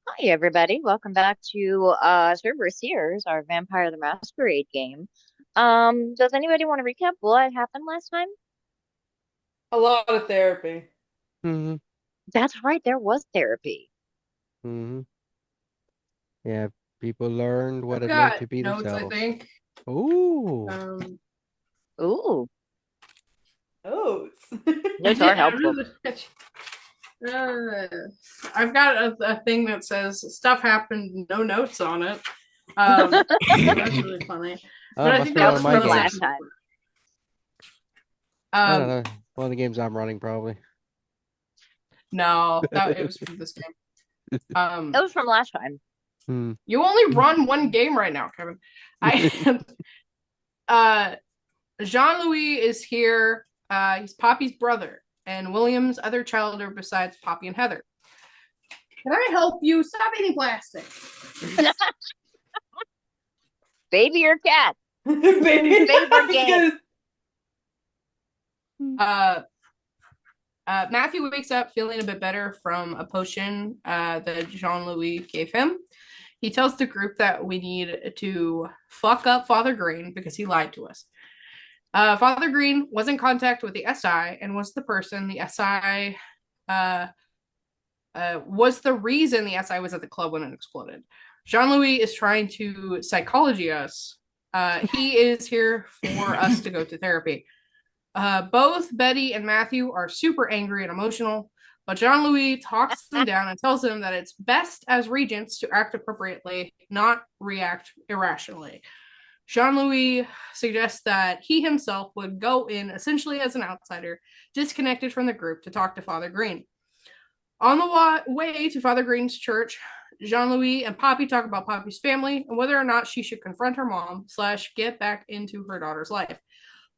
Hi, everybody. Welcome back to Cerberus Seers, our Vampire the Masquerade game. Does anybody want to recap what happened last time? A lot of therapy. hmm That's right, there was therapy. hmm Yeah, people learned what I've it meant got to be notes, I themselves. think. Ooh. Um, Ooh, Notes. notes are I'm helpful. just, uh, I've got a thing that says stuff happened, no notes on it. That's really funny. But I Must think be That one that's of was my from from last games. session time. four. I don't Um, know. One of the games I'm running, probably. no, that it was from this game. That Um, was from last time. Hmm. you only run one game right now, Kevin. I uh Jean Louis is here. He's Poppy's brother and William's other child besides Poppy and Heather. Can I help you? Stop eating plastic. Baby or cat? Baby, Favorite game. uh, Matthew wakes up feeling a bit better from a potion that Jean Louis gave him. He tells the group that we need to fuck up Father Green because he lied to us. Father Green was in contact with the SI and was the person the SI uh, was the reason the SI was at the club when it exploded. Jean Louis is trying to psychology us. He is here for us to go to therapy. Both Betty and Matthew are super angry and emotional, but Jean Louis talks them down and tells them that it's best as regents to act appropriately, not react irrationally. Jean Louis suggests that he himself would go in essentially as an outsider, disconnected from the group, to talk to Father Green. On the way to Father Green's church, Jean Louis and Poppy talk about Poppy's family and whether or not she should confront her mom slash get back into her daughter's life.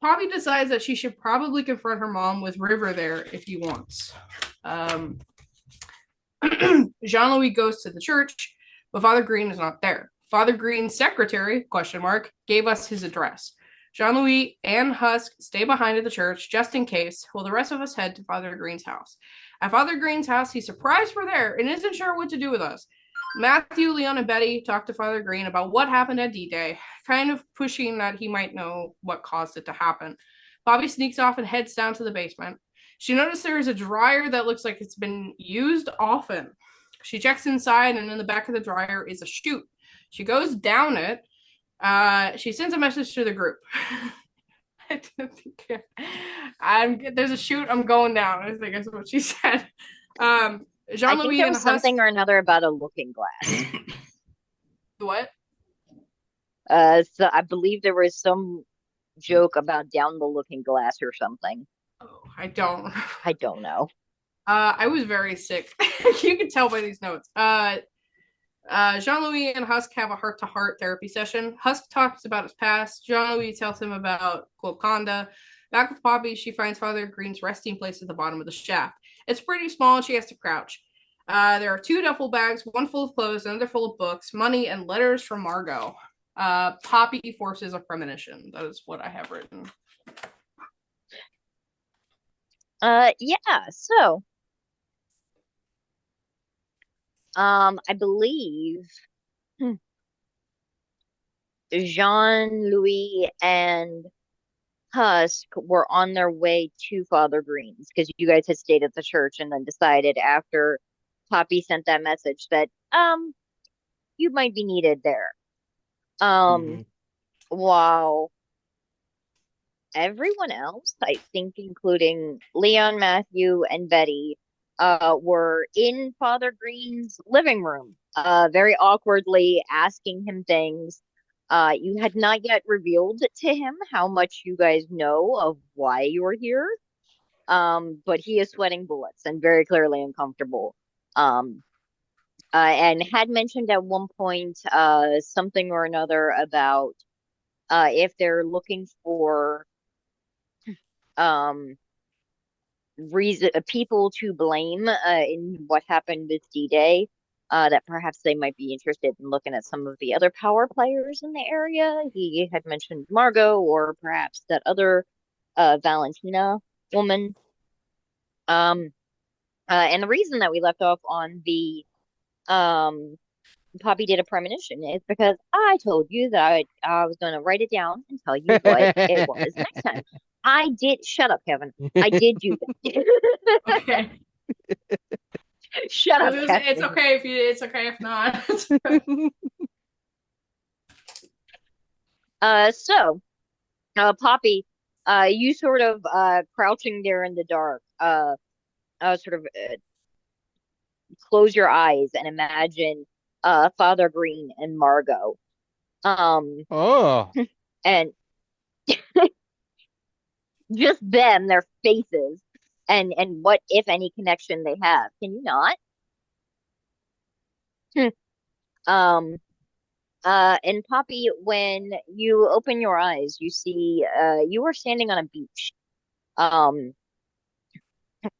Poppy decides that she should probably confront her mom with River there if he wants. Um, Jean Louis goes to the church, but Father Green is not there. Father Green's secretary, question mark, gave us his address. Jean Louis and Husk stay behind at the church just in case, while the rest of us head to Father Green's house. At Father Green's house, he's surprised we're there and isn't sure what to do with us. Matthew, Leon, and Betty talk to Father Green about what happened at D Day, kind of pushing that he might know what caused it to happen. Bobby sneaks off and heads down to the basement. She noticed there is a dryer that looks like it's been used often. She checks inside, and in the back of the dryer is a chute. She goes down it. She sends a message to the group. There's a chute. I'm going down. I think that's what she said. I Jean think Louis there and was Husk. something or another about a looking glass. What? So I believe there was some joke about down the looking glass or something. Oh, I don't. I don't know. I was very sick. You can tell by these notes. Jean Louis and Husk have a heart to heart therapy session. Husk talks about his past. Jean Louis tells him about Golconda. Back with Poppy, she finds Father Green's resting place at the bottom of the shaft. It's pretty small and she has to crouch. There are two duffel bags, one full of clothes, another full of books, money, and letters from Margot. Poppy forces a premonition. That is what I have written. Yeah, so I believe hmm, Jean-Louis and Husk were on their way to Father Green's because you guys had stayed at the church and then decided after Poppy sent that message that you might be needed there. Um hmm while everyone else, I think including Leon, Matthew, and Betty, were in Father Green's living room, very awkwardly asking him things. You had not yet revealed to him how much you guys know of why you're here. But he is sweating bullets and very clearly uncomfortable. Um, and had mentioned at one point, something or another about, if they're looking for, um, reason people to blame in what happened with D-Day, that perhaps they might be interested in looking at some of the other power players in the area. He had mentioned Margot or perhaps that other Valentina woman. And the reason that we left off on the Um, Poppy did a premonition. It's because I told you that I was going to write it down and tell you what it was next time. I did. Shut up, Kevin. I did do that. Okay. Shut up, It's Kevin. okay if you. It's okay if not. So, Poppy, you sort of crouching there in the dark, sort of close your eyes and imagine Father Green and Margot. Oh, And just them, their faces, and what, if any, connection they have. Can you not? Um, and Poppy, when you open your eyes, you see you are standing on a beach. Um,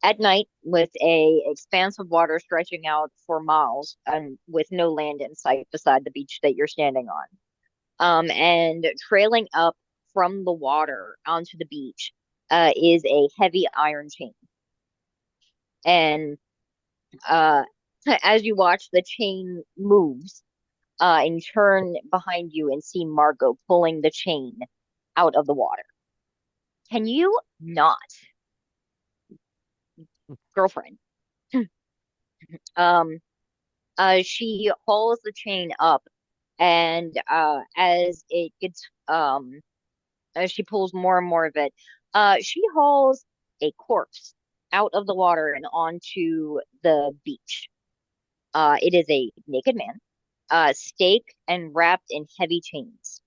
at night with a expanse of water stretching out for miles and with no land in sight beside the beach that you're standing on. And trailing up from the water onto the beach is a heavy iron chain. And uh, as you watch, the chain moves and you turn behind you and see Margot pulling the chain out of the water. Can you not, girlfriend? Um, she hauls the chain up, and as it gets, as she pulls more and more of it, she hauls a corpse out of the water and onto the beach. It is a naked man, staked and wrapped in heavy chains.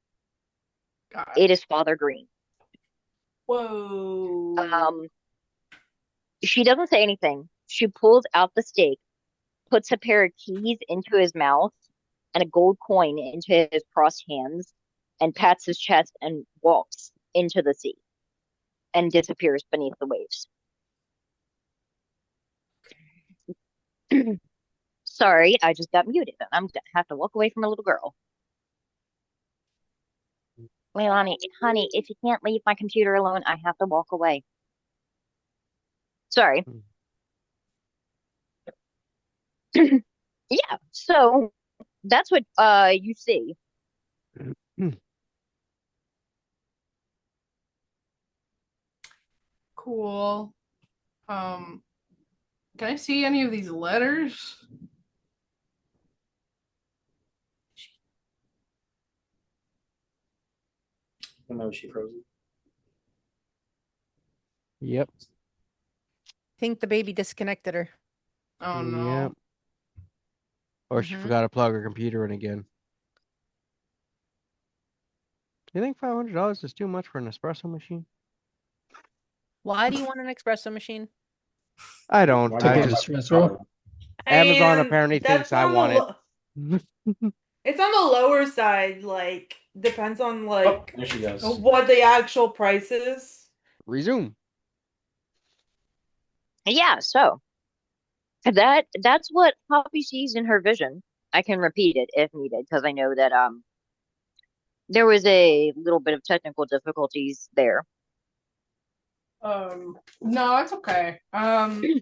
God. It is Father Green. Whoa. She doesn't say anything. She pulls out the stake, puts a pair of keys into his mouth and a gold coin into his crossed hands, and pats his chest and walks into the sea and disappears beneath the waves. Sorry, I just got muted. I'm gonna have to walk away from a little girl. Leilani, honey, if you can't leave my computer alone, I have to walk away. Sorry. Yeah, so that's what you see. Cool. Can I see any of these letters? I know she frozen. Yep. Think the baby disconnected her. Oh no. Yep. Or she forgot to plug her computer in again. Do you think $500 is too much for an espresso machine? Why do you want an espresso machine? I don't. Why I do you just get espresso? Amazon And apparently that's thinks I on want the it. it's on the lower side, like depends on Oh, like there she goes. what the actual price is. Resume. Yeah, so that's what Poppy sees in her vision. I can repeat it if needed because I know that there was a little bit of technical difficulties there. No, it's okay. I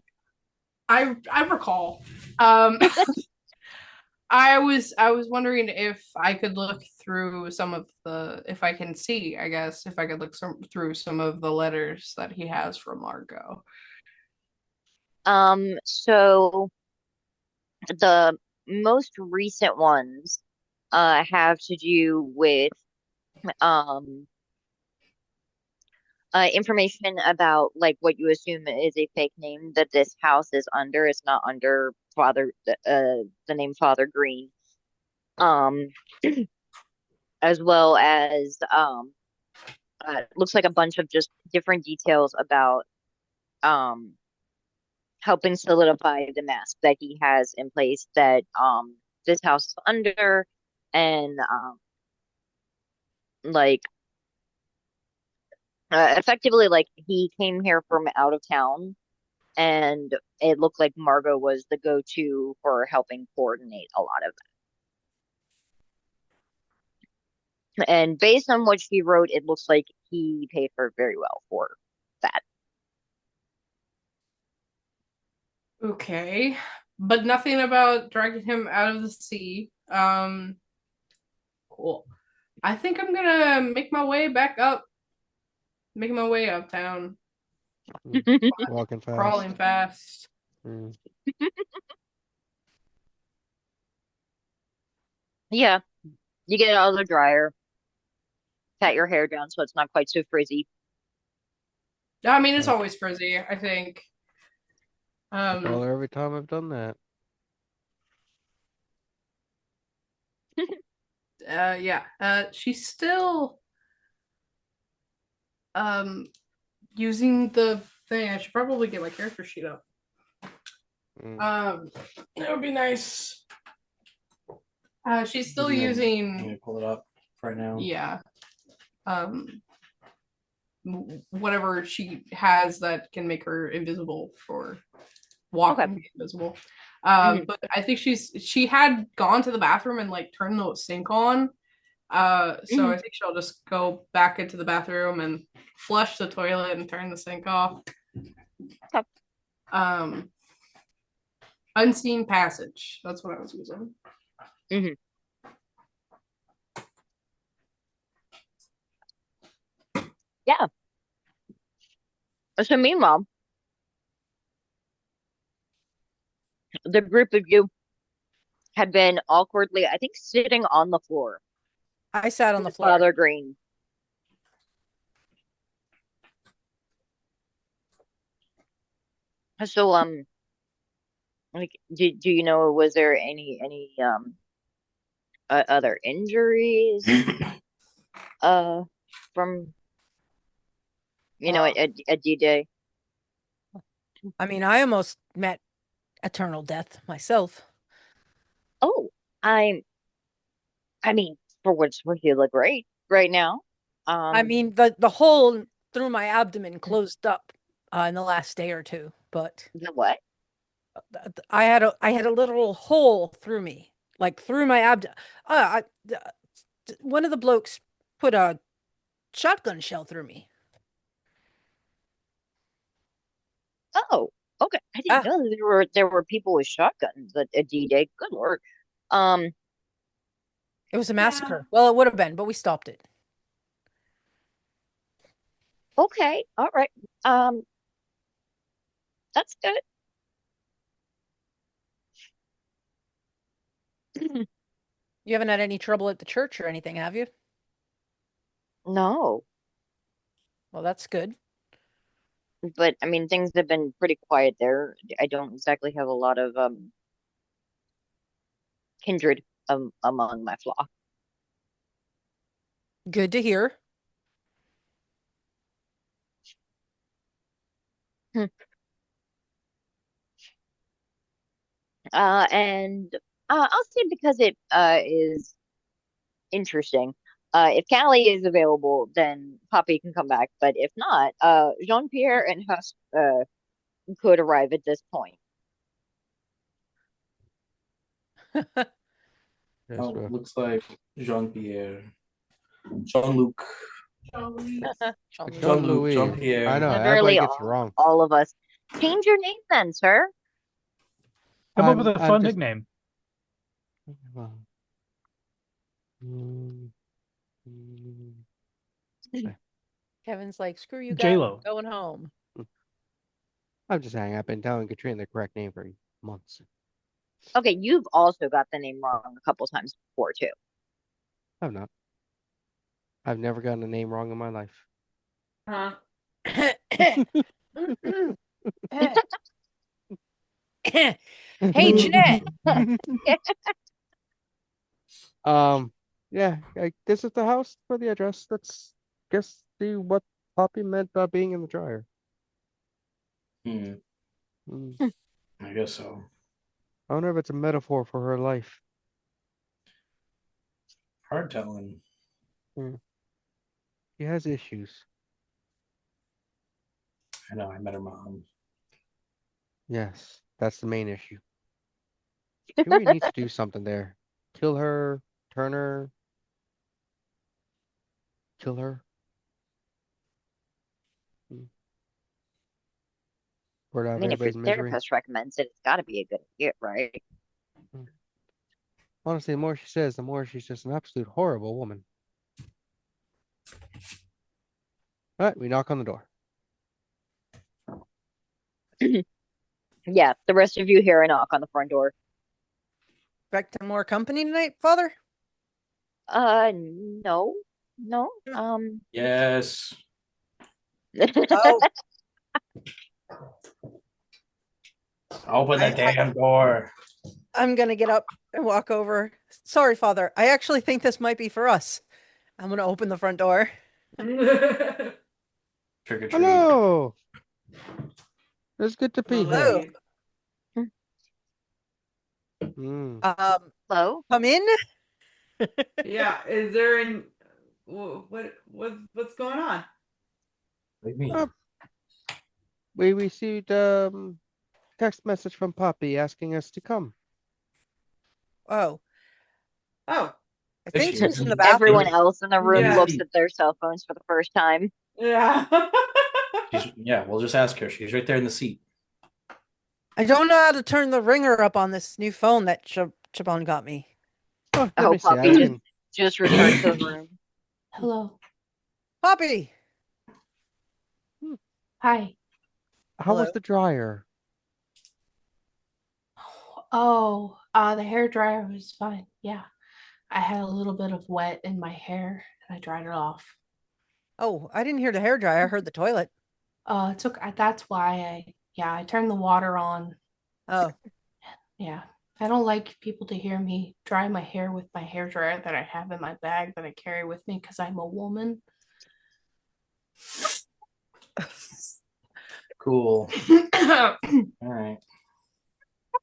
recall. I was wondering if I could look through some of the, if I can see, I guess, if I could look through some of the letters that he has from Margot. So the most recent ones have to do with um information about like what you assume is a fake name that this house is under. It's not under the name Father Green. Um as well as looks like a bunch of just different details about um helping solidify the mask that he has in place that this house is under, and like effectively like he came here from out of town and it looked like Margot was the go-to for helping coordinate a lot of it. And based on what she wrote, it looks like he paid her very well for that. Okay. but nothing about dragging him out of the sea. Cool. I think I'm gonna make my way back up, making my way uptown, Walking fast. crawling fast. Mm. Yeah, you get it out of the dryer, pat your hair down so it's not quite so frizzy. I mean, it's always frizzy, I think. Well, every time I've done that. Yeah. She's still using the thing. I should probably get my character sheet up. That would be nice. She's still Let using. me pull it up right now. Yeah. Whatever she has that can make her invisible for walking invisible. But I think she had gone to the bathroom and like turned the sink on. So I think she'll just go back into the bathroom and flush the toilet and turn the sink off. Unseen passage. That's what I was using. Yeah. So meanwhile, the group of you had been awkwardly, I think, sitting on the floor. I sat on the with floor. Father Green. So like, do you know, was there any other injuries from at D-Day? I mean, I almost met eternal death myself. Oh, I mean, for what's worth, you look great right now. I mean, the hole through my abdomen closed up in the last day or two, but the what? I had a little hole through me, like through my abdomen. One of the blokes put a shotgun shell through me. Oh, okay. I didn't know that there were people with shotguns at D-Day. Good Lord. It was a massacre. Well, it would have been, but we stopped it. Okay, all right. That's good. You haven't had any trouble at the church or anything, have you? No, Well, that's good. but I mean, things have been pretty quiet there. I don't exactly have a lot of kindred among my flock. Good to hear. Hmm. And I'll say, because it is interesting. If Callie is available, then Poppy can come back. But if not, Jean-Pierre and Husk could arrive at this point. Looks like Jean-Pierre. Jean-Luc. Jean-Louis. Jean-Pierre. I know, Literally everybody gets it wrong. all of us. Change your name then, sir. Come up with a fun just- nickname. Kevin's like, screw you guys, J-Lo. I'm going home. I'm just saying, I've been telling Katrina the correct name for months. Okay, you've also got the name wrong a couple times before too. I've not. I've never gotten a name wrong in my life. Hey, Jeanette. Yeah, this is the house for the address. Let's guess see what Poppy meant by being in the dryer. Hmm. Mm. I guess so. I wonder if it's a metaphor for her life. Hard telling. She has issues. I know, I met her mom. Yes, that's the main issue. She really needs to do something there. Kill her, turn her, kill her. We're out I of mean, if your everybody's misery. therapist recommends it, it's got to be a good idea, right? Honestly, the more she says, the more she's just an absolute horrible woman. All right, we knock on the door. Yeah, the rest of you hear a knock on the front door. Expecting more company tonight, Father? No, no. Yes. Oh, Open the I- damn door. I'm gonna get up and walk over. Sorry, Father. I actually think this might be for us. I'm gonna open the front door. Trick or treat. Hello. It's good to be here. Lovely. Mm. Hello? Come in. Yeah. Is there an what's going on? Like me. Uh, we received text message from Poppy asking us to come. Oh, Oh, I think She- she's in the bathroom. Everyone else in the room Yeah. looks at their cell phones for the first time. yeah. Yeah, we'll just ask her. She's right there in the seat. I don't know how to turn the ringer up on this new phone that Chabon got me. Oh, let Oh, me see. I Poppy can. just returned to the room. Hello. Poppy. Hi. How was Hello. the dryer? Oh, the hair dryer was fine. Yeah. I had a little bit of wet in my hair and I dried it off. Oh, I didn't hear the hairdryer. I heard the toilet. That's why I turned the water on. Oh, Yeah. I don't like people to hear me dry my hair with my hair dryer that I have in my bag that I carry with me because I'm a woman. Cool. All right.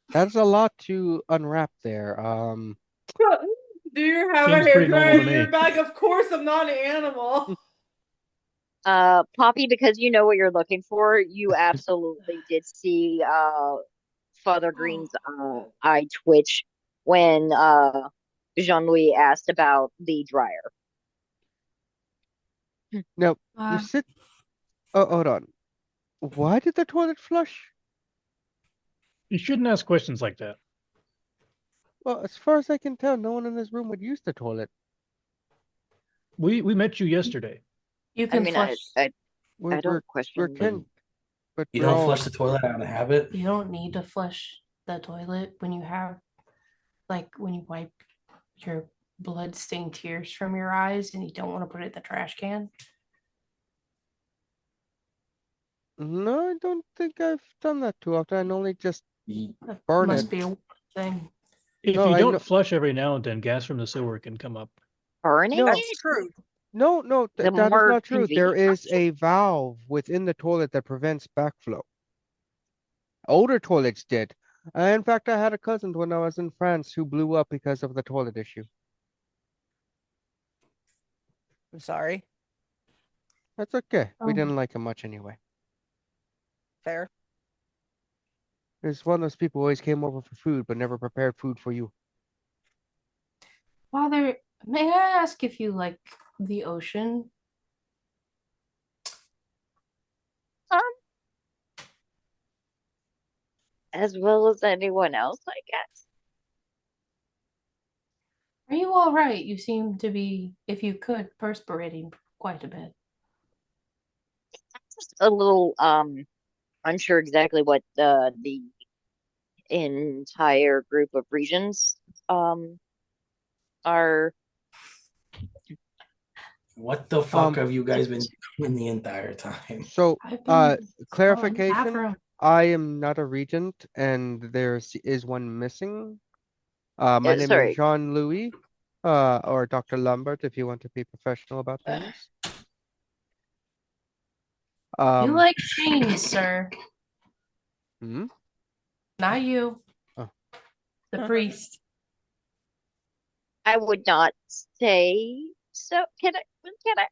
That's a lot to unwrap there. Do you have Seems a pretty normal hairdryer to in your me. bag? Of course, I'm not an animal. Poppy, because you know what you're looking for, you absolutely did see Father Green's eye twitch when Jean-Louis asked about the dryer. Now, you Uh, sit. Oh, hold on. Why did the toilet flush? You shouldn't ask questions like that. Well, as far as I can tell, no one in this room would use the toilet. We met you yesterday. you I can mean, flush. I We're don't we're question. kin, but You we're don't all. flush the toilet out of habit? You don't need to flush the toilet when you have, like, when you wipe your blood-stained tears from your eyes and you don't want to put it in the trash can. No, I don't think I've done that too often. I normally just Ye- That burn must it. be a thing. If No, you I don't know. flush every now and then, gas from the sewer can come up. Burning No, that's it? true. no, The that is more not true. There convenient is a valve within the toilet that prevents backflow. Older toilets did. In fact, I had a cousin when I was in France who blew up because of the toilet issue. I'm sorry. That's okay. We Oh. didn't like him much anyway. Fair. He's one of those people who always came over for food but never prepared food for you. Father, may I ask if you like the ocean? Um, as well as anyone else, I guess. Are you all right? You seem to be, if you could, perspirating quite a bit. Just a little unsure exactly what the entire group of regions are. What the fuck Um, have you guys been doing the entire time? So, I've been going to the clarification, bathroom. I am not a regent and is one missing. My name is Sorry. Jean-Louis, or Dr. Lambert if you want to be professional about things. You like chains, sir. Hmm? Not you. Oh. The priest. I would not say so. Can I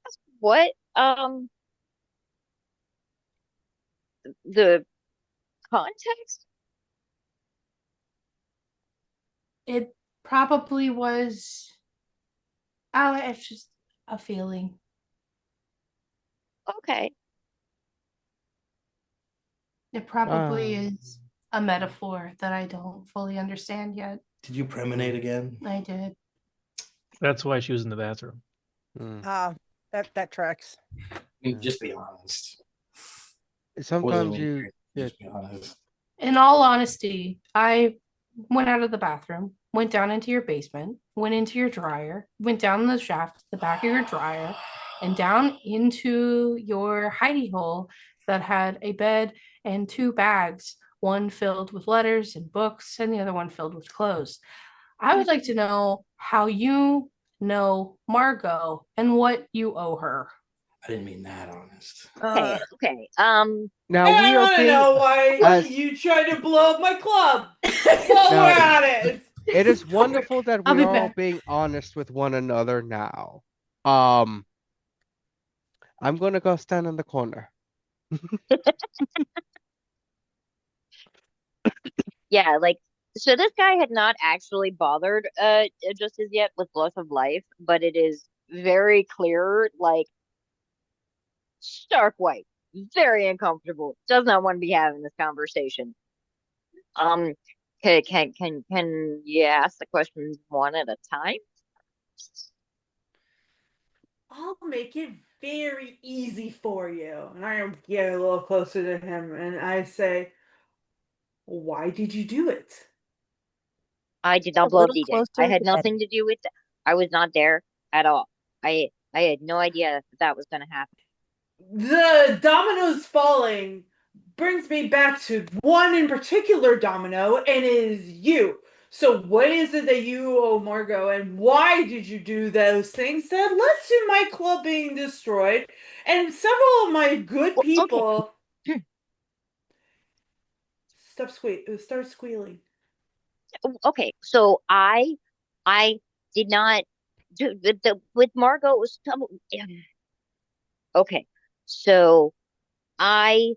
ask what the context? It probably was. Oh, it's just a feeling. Okay. It probably Ah. is a metaphor that I don't fully understand yet. Did you premonate again? I did. That's why she was in the bathroom. That tracks. I mean, just be honest. Sometimes you Just be honest. In all honesty, I went out of the bathroom, went down into your basement, went into your dryer, went down the shaft, the back of your dryer, and down into your hidey hole that had a bed and two bags, one filled with letters and books, and the other one filled with clothes. I would like to know how you know Margot and what you owe her. I didn't mean that honest. Okay. now And we I are want to being know why as you tried to blow up my club. While Now, we're at it. it is wonderful that I'll we be are all back. being honest with one another now. I'm gonna go stand in the corner. Yeah, like so this guy had not actually bothered just as yet with loss of life, but it is very clear, like stark white, very uncomfortable, does not want to be having this conversation. Um, can you ask the questions one at a time? I'll make it very easy for you. And I get a little closer to him and I say, why did you do it? I did A not blow up little DJ. I closer had to nothing to do with that. I was not there at all. I had no idea that was going to happen. The dominoes falling brings me back to one in particular domino, and it is you. So, what is it that you owe Margot, and why did you do those things that led to my club being destroyed? And several of my good Well, okay, people start squealing. okay. So I did not do with Margot. It was okay. So I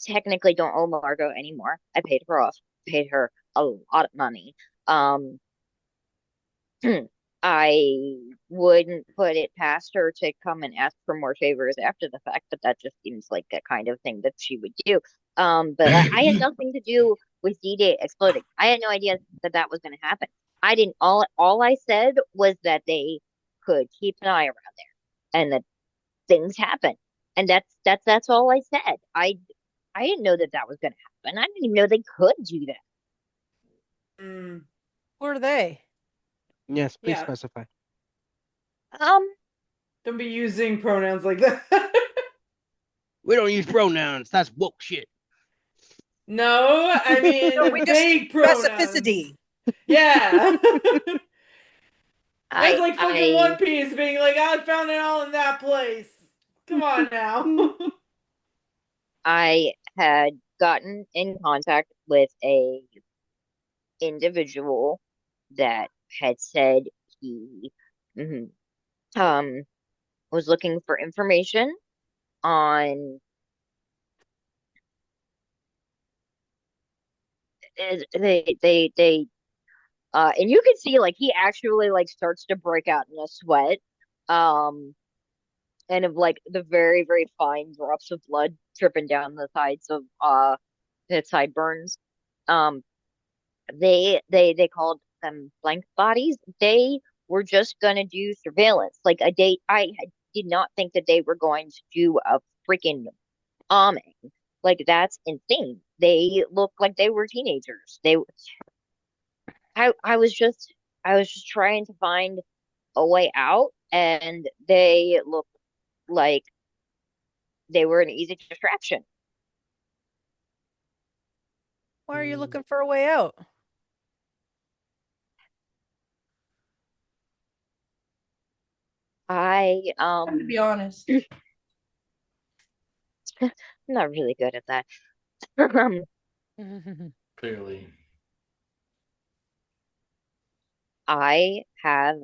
technically don't owe Margot anymore. I paid her off. Paid her a lot of money. Um, I wouldn't put it past her to come and ask for more favors after the fact, but that just seems like a kind of thing that she would do. But I had nothing to do with D-Day exploding. I had no idea that that was going to happen. I didn't. All I said was that they could keep an eye around there, and that things happen, and that's all I said. I didn't know that that was going to happen. I didn't even know they could do that. Mm, Who are they? Yes, please yeah, specify. Um, don't be using pronouns like that. We don't use pronouns. That's woke shit. No, I mean No, we just vague pronouns. specificity. Yeah. That's I like fucking One I Piece being like, I found it all in that place. Come on now. I had gotten in contact with a individual that had said he mhm, um was looking for information on they and you can see like he actually like starts to break out in a sweat um and of like the very very fine drops of blood dripping down the sides of his sideburns. um they called them blank bodies. They were just gonna do surveillance. Like a date. Did not think that they were going to do a freaking bombing. Like that's insane. They look like they were teenagers. I was just trying to find a way out, and they looked like they were an easy distraction. Why are you looking for a way out? I I'm to be honest. I'm not really good at that. Clearly. I have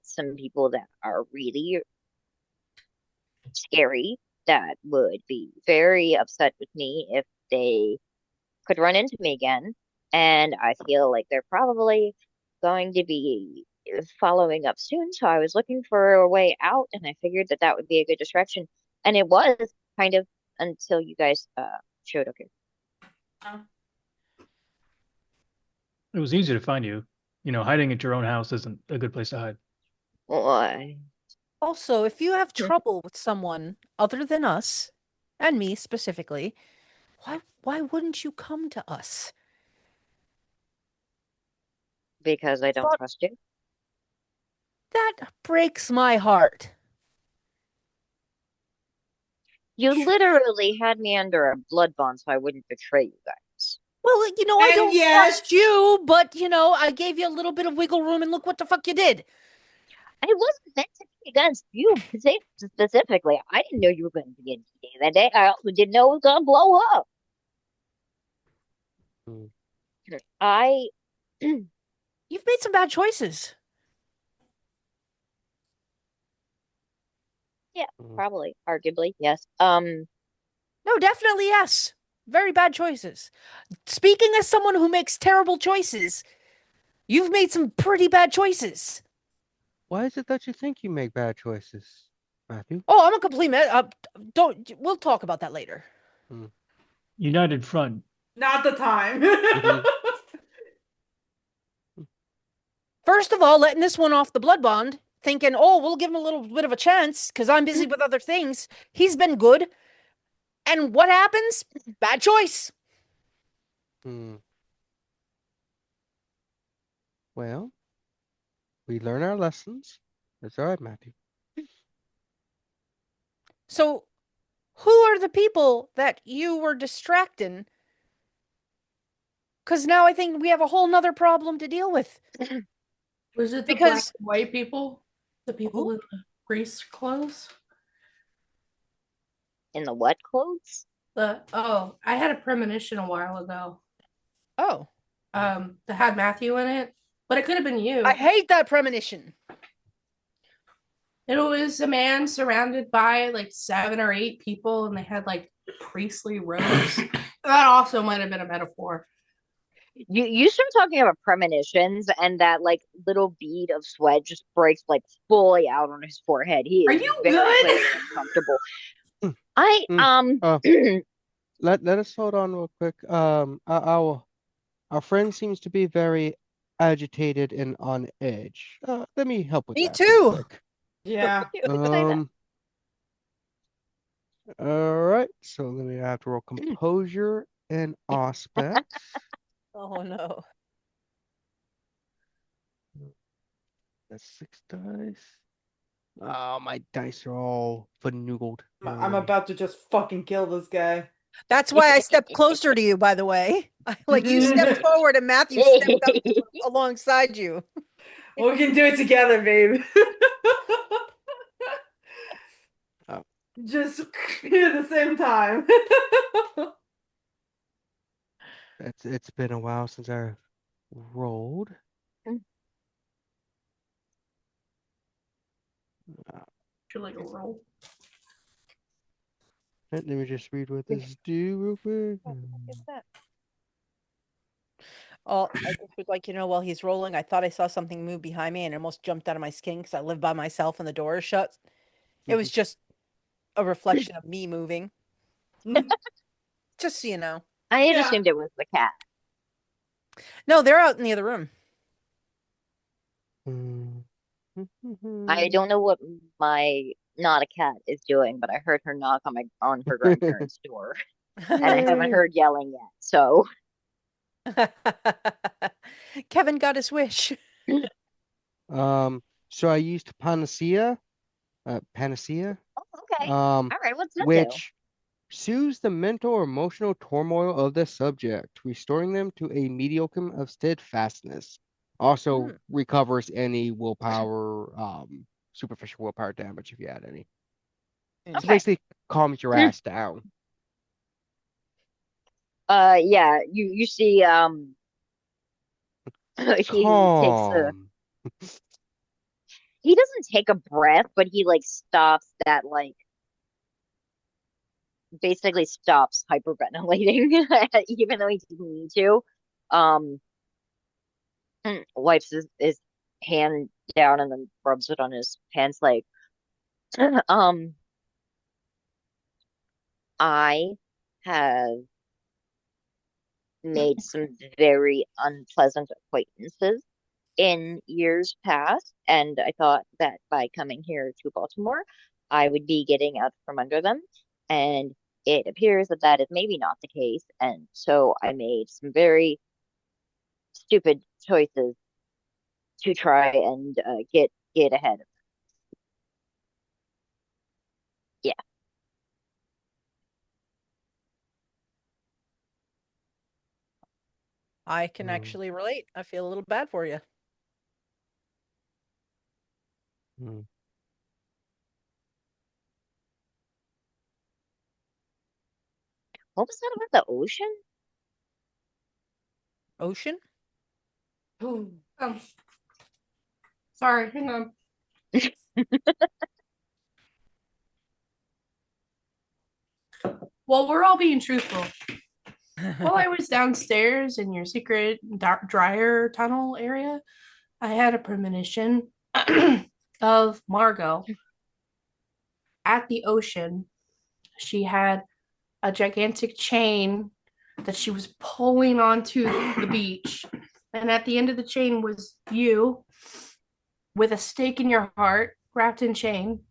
some people that are really scary that would be very upset with me if they could run into me again. And I feel like they're probably going to be following up soon. So I was looking for a way out, and I figured that that would be a good distraction. And it was kind of until you guys Should okay. It was easy to find you. Hiding at your own house isn't a good place to hide. Why? Also, if you have trouble with someone other than us, and me specifically, why wouldn't you come to us? Because I don't Thought- trust you. That breaks my heart. You literally had me under a blood bond, so I wouldn't betray you guys. Well, I And don't yet- trust you, but I gave you a little bit of wiggle room, and look what the fuck you did. I wasn't meant to be against you specifically. I didn't know you were going to be in D-Day that day. I also didn't know it was going to blow up. I You've made some bad choices. probably, arguably, yes. No, definitely yes. Very bad choices. Speaking as someone who makes terrible choices, you've made some pretty bad choices. Why is it that you think you make bad choices, Matthew? Oh, I'm a complete we'll talk about that later. United Front. Not the time. First of all, letting this one off the blood bond, thinking, oh, we'll give him a little bit of a chance because I'm busy with other things. He's been good. And what happens? Bad choice. Well, we learn our lessons. That's all right, Matthew. So, who are the people that you were distracting? Because now I think we have a whole nother problem to deal with. Was it the Because- black and white people? The people in the Reese clothes? In the what clothes? I had a premonition a while ago. Oh, That had Matthew in it, but it could have been you. I hate that premonition. It was a man surrounded by like 7 or 8 people, and they had like priestly robes. That also might have been a metaphor. You start talking about premonitions, and that like little bead of sweat just breaks like fully out on his forehead. He Are is you very good? clearly uncomfortable. Let us hold on real quick. Our friend seems to be very agitated and on edge. Let me help with Me that real too. quick. Yeah. All right. So let me have to roll composure and aspect. Oh no. That's 6 dice. Oh, my dice are all finoogled. I'm about to just fucking kill this guy. That's why I stepped closer to you, by the way. Like you stepped forward and Matthew stepped up alongside you. We can do it together, babe. Oh. Just at the same time. It's been a while since I rolled. Should like a roll. Let me just read what this do real quick. Oh, I just was like, while he's rolling, I thought I saw something move behind me and it almost jumped out of my skin because I live by myself and the door is shut. It was just a reflection of me moving. Just so you know. I had Yeah. assumed it was the cat. No, they're out in the other room. I don't know what my not a cat is doing, but I heard her knock on her grandparents' door, and I haven't heard yelling yet. So Kevin got his wish. So I used panacea. Panacea. okay, all right. What's that do? Which soothes the mental or emotional turmoil of the subject, restoring them to a medium of steadfastness. Also recovers any willpower, superficial willpower damage if you had any. So Okay. basically calms your ass down. Yeah. You see, Calm. he doesn't take a breath, but he like stops that like basically stops hyperventilating, even though he didn't need to. Wipes his hand down and then rubs it on his pants like, I have made some very unpleasant acquaintances in years past, and I thought that by coming here to Baltimore, I would be getting out from under them. And it appears that that is maybe not the case, and so I made some very stupid choices to try and get ahead of them. Yeah. I can actually relate. I feel a little bad for you. Hmm. What was that about the ocean? Ocean? Oh, sorry, hang on. Well, we're all being truthful. While I was downstairs in your secret dryer tunnel area, I had a premonition of Margot at the ocean. She had a gigantic chain that she was pulling onto the beach. And at the end of the chain was you with a stake in your heart, wrapped in chain.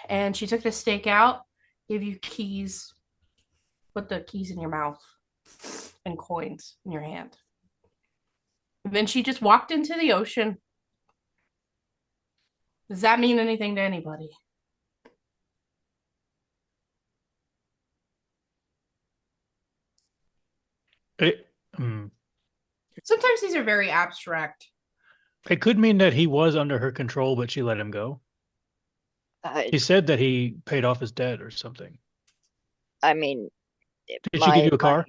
And she took the stake out, gave you keys, put the keys in your mouth, and coins in your hand. And then she just walked into the ocean. Does that mean anything to anybody? It, mm, Sometimes these are very abstract. it could mean that he was under her control, but she let him go. He said that he paid off his debt or something. I mean, Did she give you a car?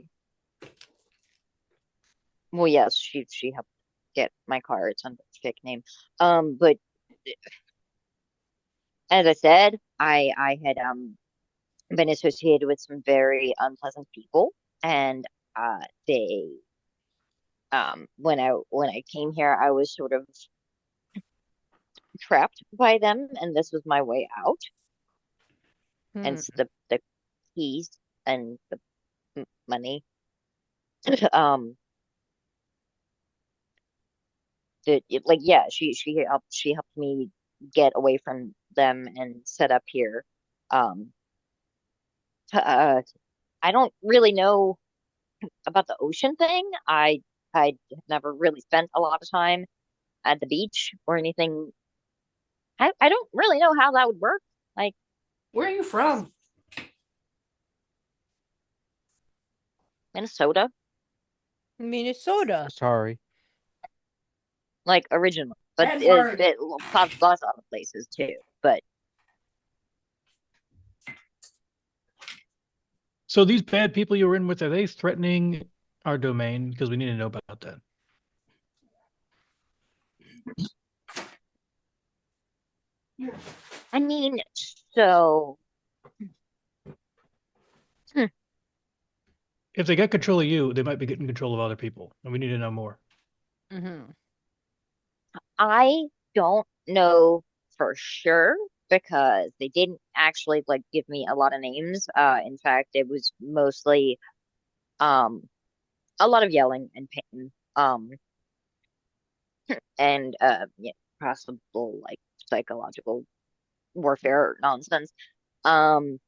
Well, yes, she helped get my car. It's under a fake name. But as I said, I had been associated with some very unpleasant people, and they when I came here, I was sort of trapped by them, and this was my way out. And the keys and the money. um, like yeah, she helped me get away from them and set up here. Um, I don't really know about the ocean thing. I never really spent a lot of time at the beach or anything. I don't really know how that would work. Like, Where are you from? Minnesota, Minnesota. Sorry. like originally, but Denver. lots of other places too. But So these bad people you were in with, are they threatening our domain? Because we need to know about that. I mean, so If they get control of you, they might be getting control of other people, and we need to know more. I don't know for sure because they didn't actually like give me a lot of names. In fact, it was mostly um a lot of yelling and pain. And yeah, possible like psychological warfare nonsense. Um,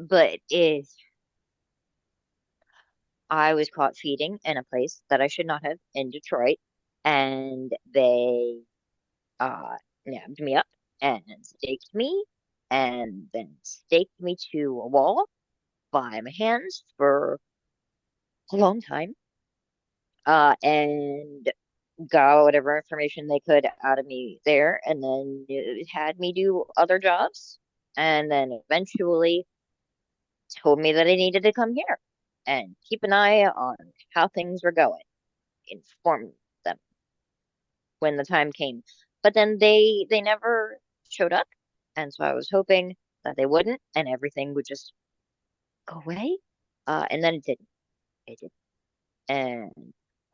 but if I was caught feeding in a place that I should not have in Detroit, and they nabbed me up and staked me, and then staked me to a wall by my hands for a long time, and got whatever information they could out of me there, and then it had me do other jobs, and then eventually told me that I needed to come here and keep an eye on how things were going, inform them when the time came. But then they never showed up, and so I was hoping that they wouldn't, and everything would just go away. And then it didn't. It did, and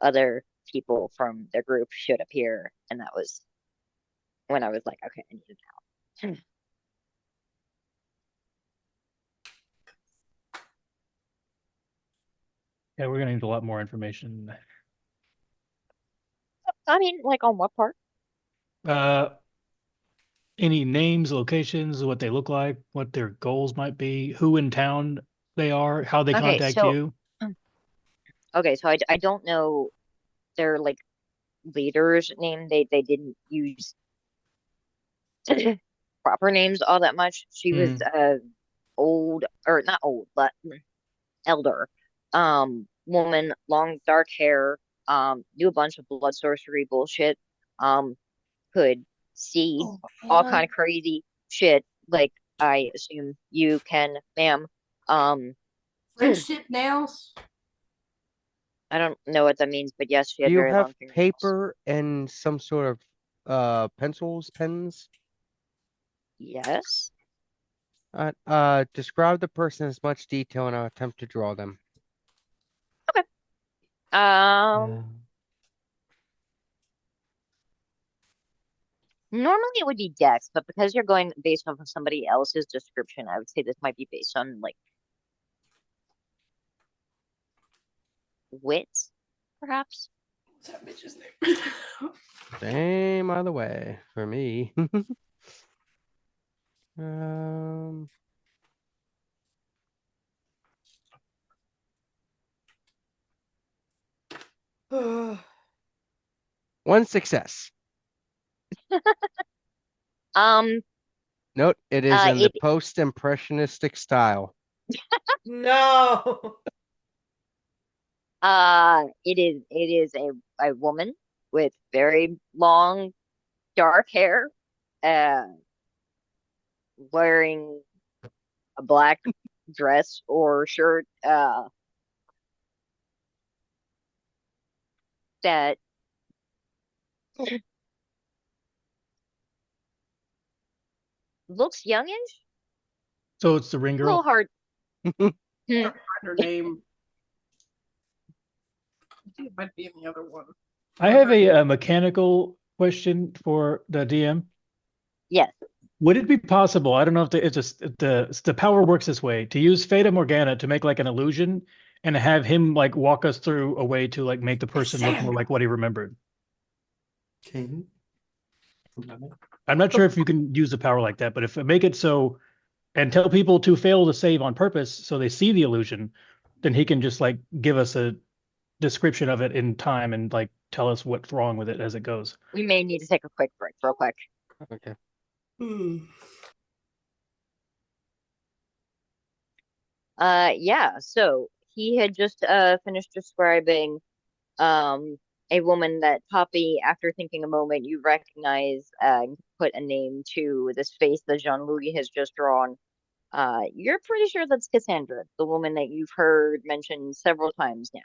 other people from their group showed up here, and that was when I was like, okay, I need it now. Yeah, we're gonna need a lot more information. I mean, like on what part? Uh, any names, locations, what they look like, what their goals might be, who in town they are, how they Okay, contact so you. I don't know their like leader's name. They didn't use proper names all that much. She was Mm. old or not old, but elder woman, long dark hair, knew a bunch of blood sorcery bullshit, could see Oh, all kind man. of crazy shit, like I assume you can, ma'am. Um, French tip nails. I don't know what that means, but yes, she Do had you very have long fingernails. paper and some sort of pencils, pens? Yes. Describe the person in as much detail and I'll attempt to draw them. Okay. Uh, Normally it would be Dex, but because you're going based off of somebody else's description, I would say this might be based on like wits, perhaps. What's that bitch's name? Same either way for me. Um, one success. Um, Note, it is in the it post-impressionistic style. No. it is a woman with very long dark hair, uh, wearing a black dress or shirt, that looks youngish. So it's the ring A little girl. hard. Find her name. I think it might be in the other one. I have a mechanical question for the DM. Yes. Would it be possible? I don't know if it's just the power works this way to use Fata Morgana to make like an illusion and have him like walk us through a way to like make the person look more like what he remembered. Okay. I'm not sure if you can use the power like that, but if make it so and tell people to fail to save on purpose so they see the illusion, then he can just like give us a description of it in time and like tell us what's wrong with it as it goes. We may need to take a quick break, real quick. Okay. Yeah. So he had just finished describing a woman that Poppy, after thinking a moment, you recognize and put a name to this face that Jean-Louis has just drawn. You're pretty sure that's Cassandra, the woman that you've heard mentioned several times now.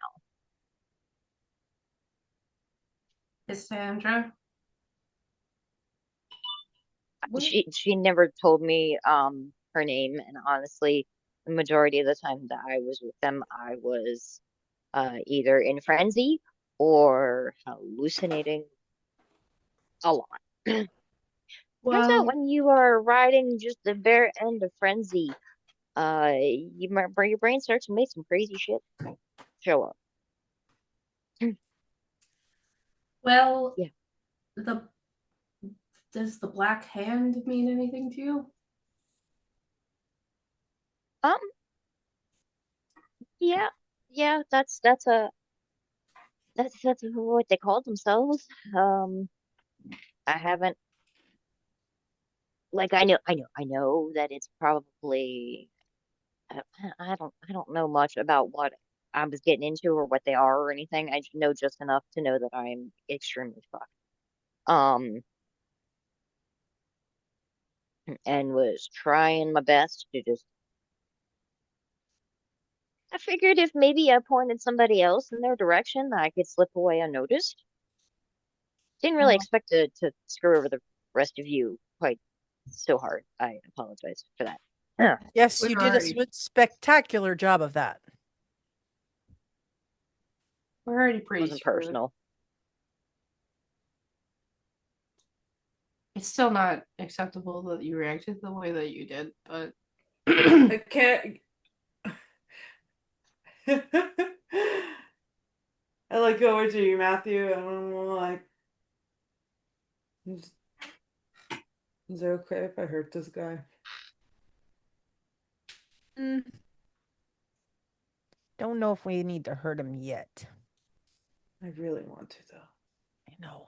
Cassandra. She never told me her name, and honestly, the majority of the time that I was with them, I was either in frenzy or hallucinating a lot. Turns out Well, when you are riding just the bare end of frenzy, your brain starts to make some crazy shit show up. well, Yeah. Does the black hand mean anything to you? Um, yeah, that's what they call themselves. I haven't like I know that it's probably I don't know much about what I was getting into or what they are or anything. I know just enough to know that I'm extremely fucked. Um, and was trying my best to just. I figured if maybe I pointed somebody else in their direction, I could slip away unnoticed. Didn't really expect to screw over the rest of you quite so hard. I apologize for that. Yes, We're you did a already- spectacular job of that. We're already pretty Wasn't screwed. personal. It's still not acceptable that you reacted the way that you did, but I can't. I like going to you, Matthew. I don't know, like, is it okay if I hurt this guy? Don't know if we need to hurt him yet. I really want to, though. I know.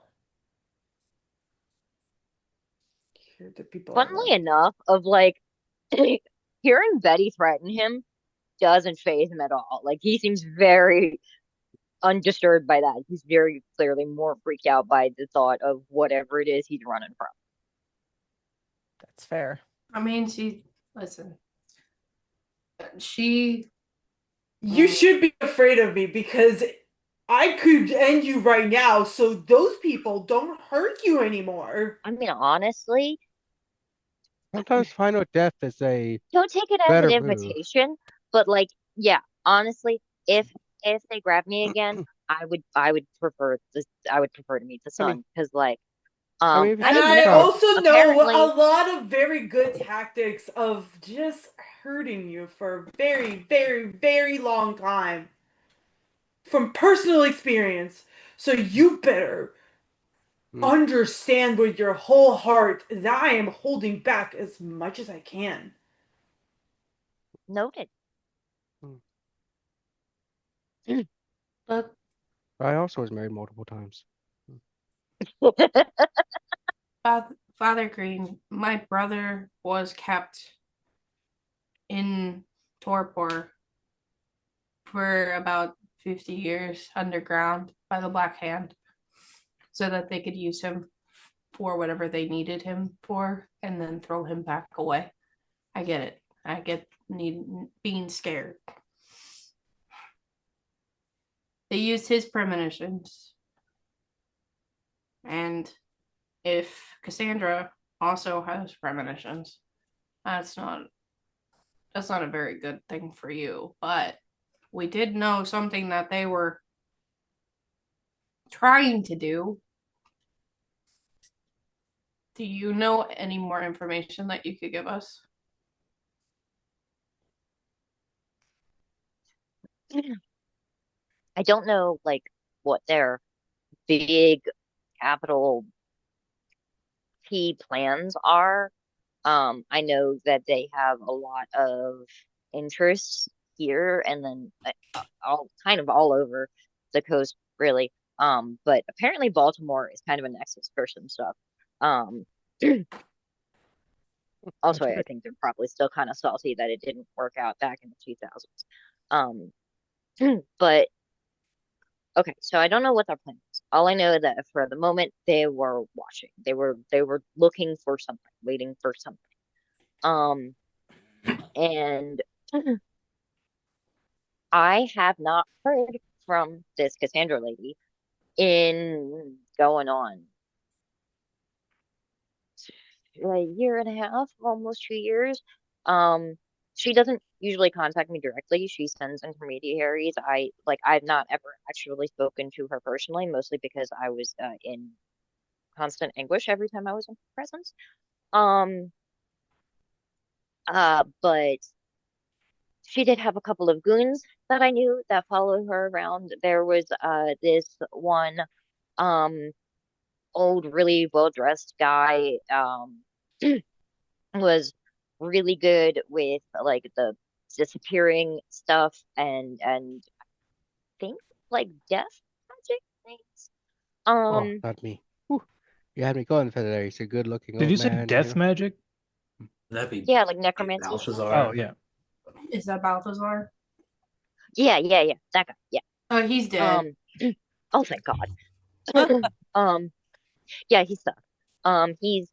Here are the people I Funnily love. enough, of like hearing Betty threaten him doesn't faze him at all. Like he seems very undisturbed by that. He's very clearly more freaked out by the thought of whatever it is he's running from. That's fair. I mean, listen. She You should be afraid of me because I could end you right now, so those people don't hurt you anymore. I mean, honestly, Sometimes final death is a don't take it as an better move. invitation, but like, yeah, honestly, if they grab me again, I would prefer this. I would prefer to meet the I mean- sun because like, I mean, if I you And didn't think I know. about- also know Apparently- a lot of very good tactics of just hurting you for a very, very, very long time. From personal experience. So you better understand with your whole heart that I am holding back as much as I can. Noted. look. I also was married multiple times. Father Green, my brother was kept in torpor for about 50 years underground by the Black Hand so that they could use him for whatever they needed him for and then throw him back away. I get it. I get being scared. They used his premonitions. And if Cassandra also has premonitions, that's not a very good thing for you. But we did know something that they were trying to do. Do you know any more information that you could give us? I don't know like what their big capital P plans are. I know that they have a lot of interests here and then all over the coast, really. But apparently Baltimore is kind of a nexus for some stuff. Also, I think they're probably still kind of salty that it didn't work out back in the 2000s. But okay, so I don't know what their plan is. All I know that for the moment they were watching. They were looking for something, waiting for something. And I have not heard from this Cassandra lady in going on a year and a half, almost 2 years. She doesn't usually contact me directly. She sends intermediaries. I've not ever actually spoken to her personally, mostly because I was in constant anguish every time I was in her presence. But she did have a couple of goons that I knew that followed her around. There was this one old, really well-dressed guy was really good with like the disappearing stuff and I think like death magic things. Oh, not me. Whew. You had me going for that. He's a good-looking Did old you say man, death magic? That'd be Yeah, like necromancy. Balthazar. Oh yeah. Is that Balthazar? Yeah, that guy. Yeah. Oh, he's dead. Oh thank God. Yeah, he sucked. He's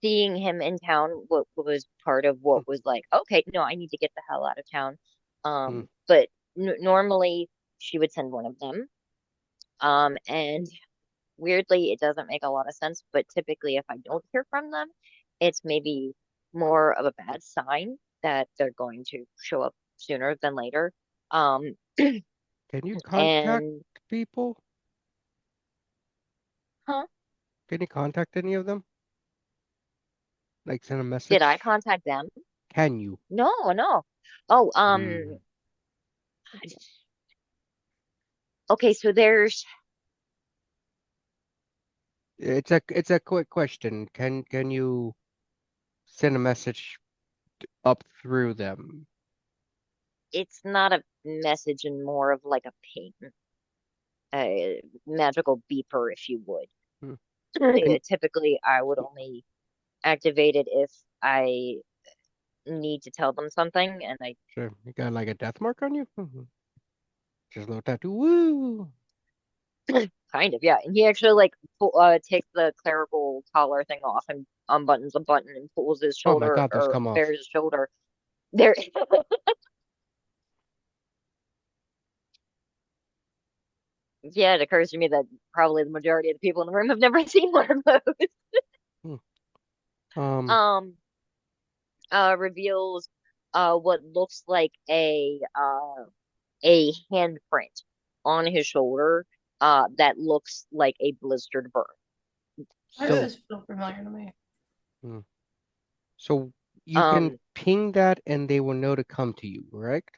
seeing him in town what was part of what was like, okay, no, I need to get the hell out of town. But normally she would send one of them. And weirdly, it doesn't make a lot of sense, but typically if I don't hear from them, it's maybe more of a bad sign that they're going to show up sooner than later. Can you contact And people? huh? Can you contact any of them? Like send a message? Did I contact them? Can you? No. Oh, Okay, so there's It's a quick question. Can you send a message up through them? it's not a message and more of like a ping, a magical beeper, if you would. Hmm. And Typically, I would only activate it if I need to tell them something, and I sure, you got like a death mark on you? Just a little tattoo. Woo! kind of, yeah. And he actually like takes the clerical collar thing off and unbuttons a button and pulls his Oh my shoulder God, those or come off. bares his shoulder. There, yeah, it occurs to me that probably the majority of the people in the room have never seen one of those. Hmm. Um, Um, Reveals what looks like a handprint on his shoulder that looks like a blistered burn. Why does so this feel familiar to me? hmm. So you can Um, ping that and they will know to come to you, correct?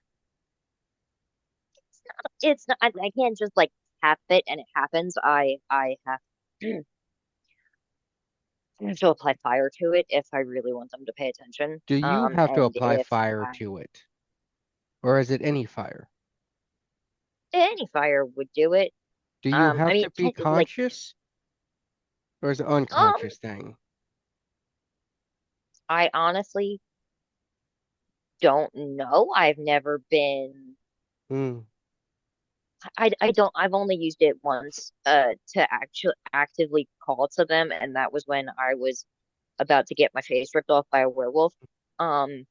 it's not, I can't just like tap it and it happens. I have to apply fire to it if I really want them to pay attention. Do you have to And apply if fire I, to it? Or is it any fire? any fire would do it. Do you I have mean, to be like, conscious or is it um, unconscious thing? I honestly don't know. I've never been. Hmm. I don't. I've only used it once. To actually actively call to them, and that was when I was about to get my face ripped off by a werewolf. Um,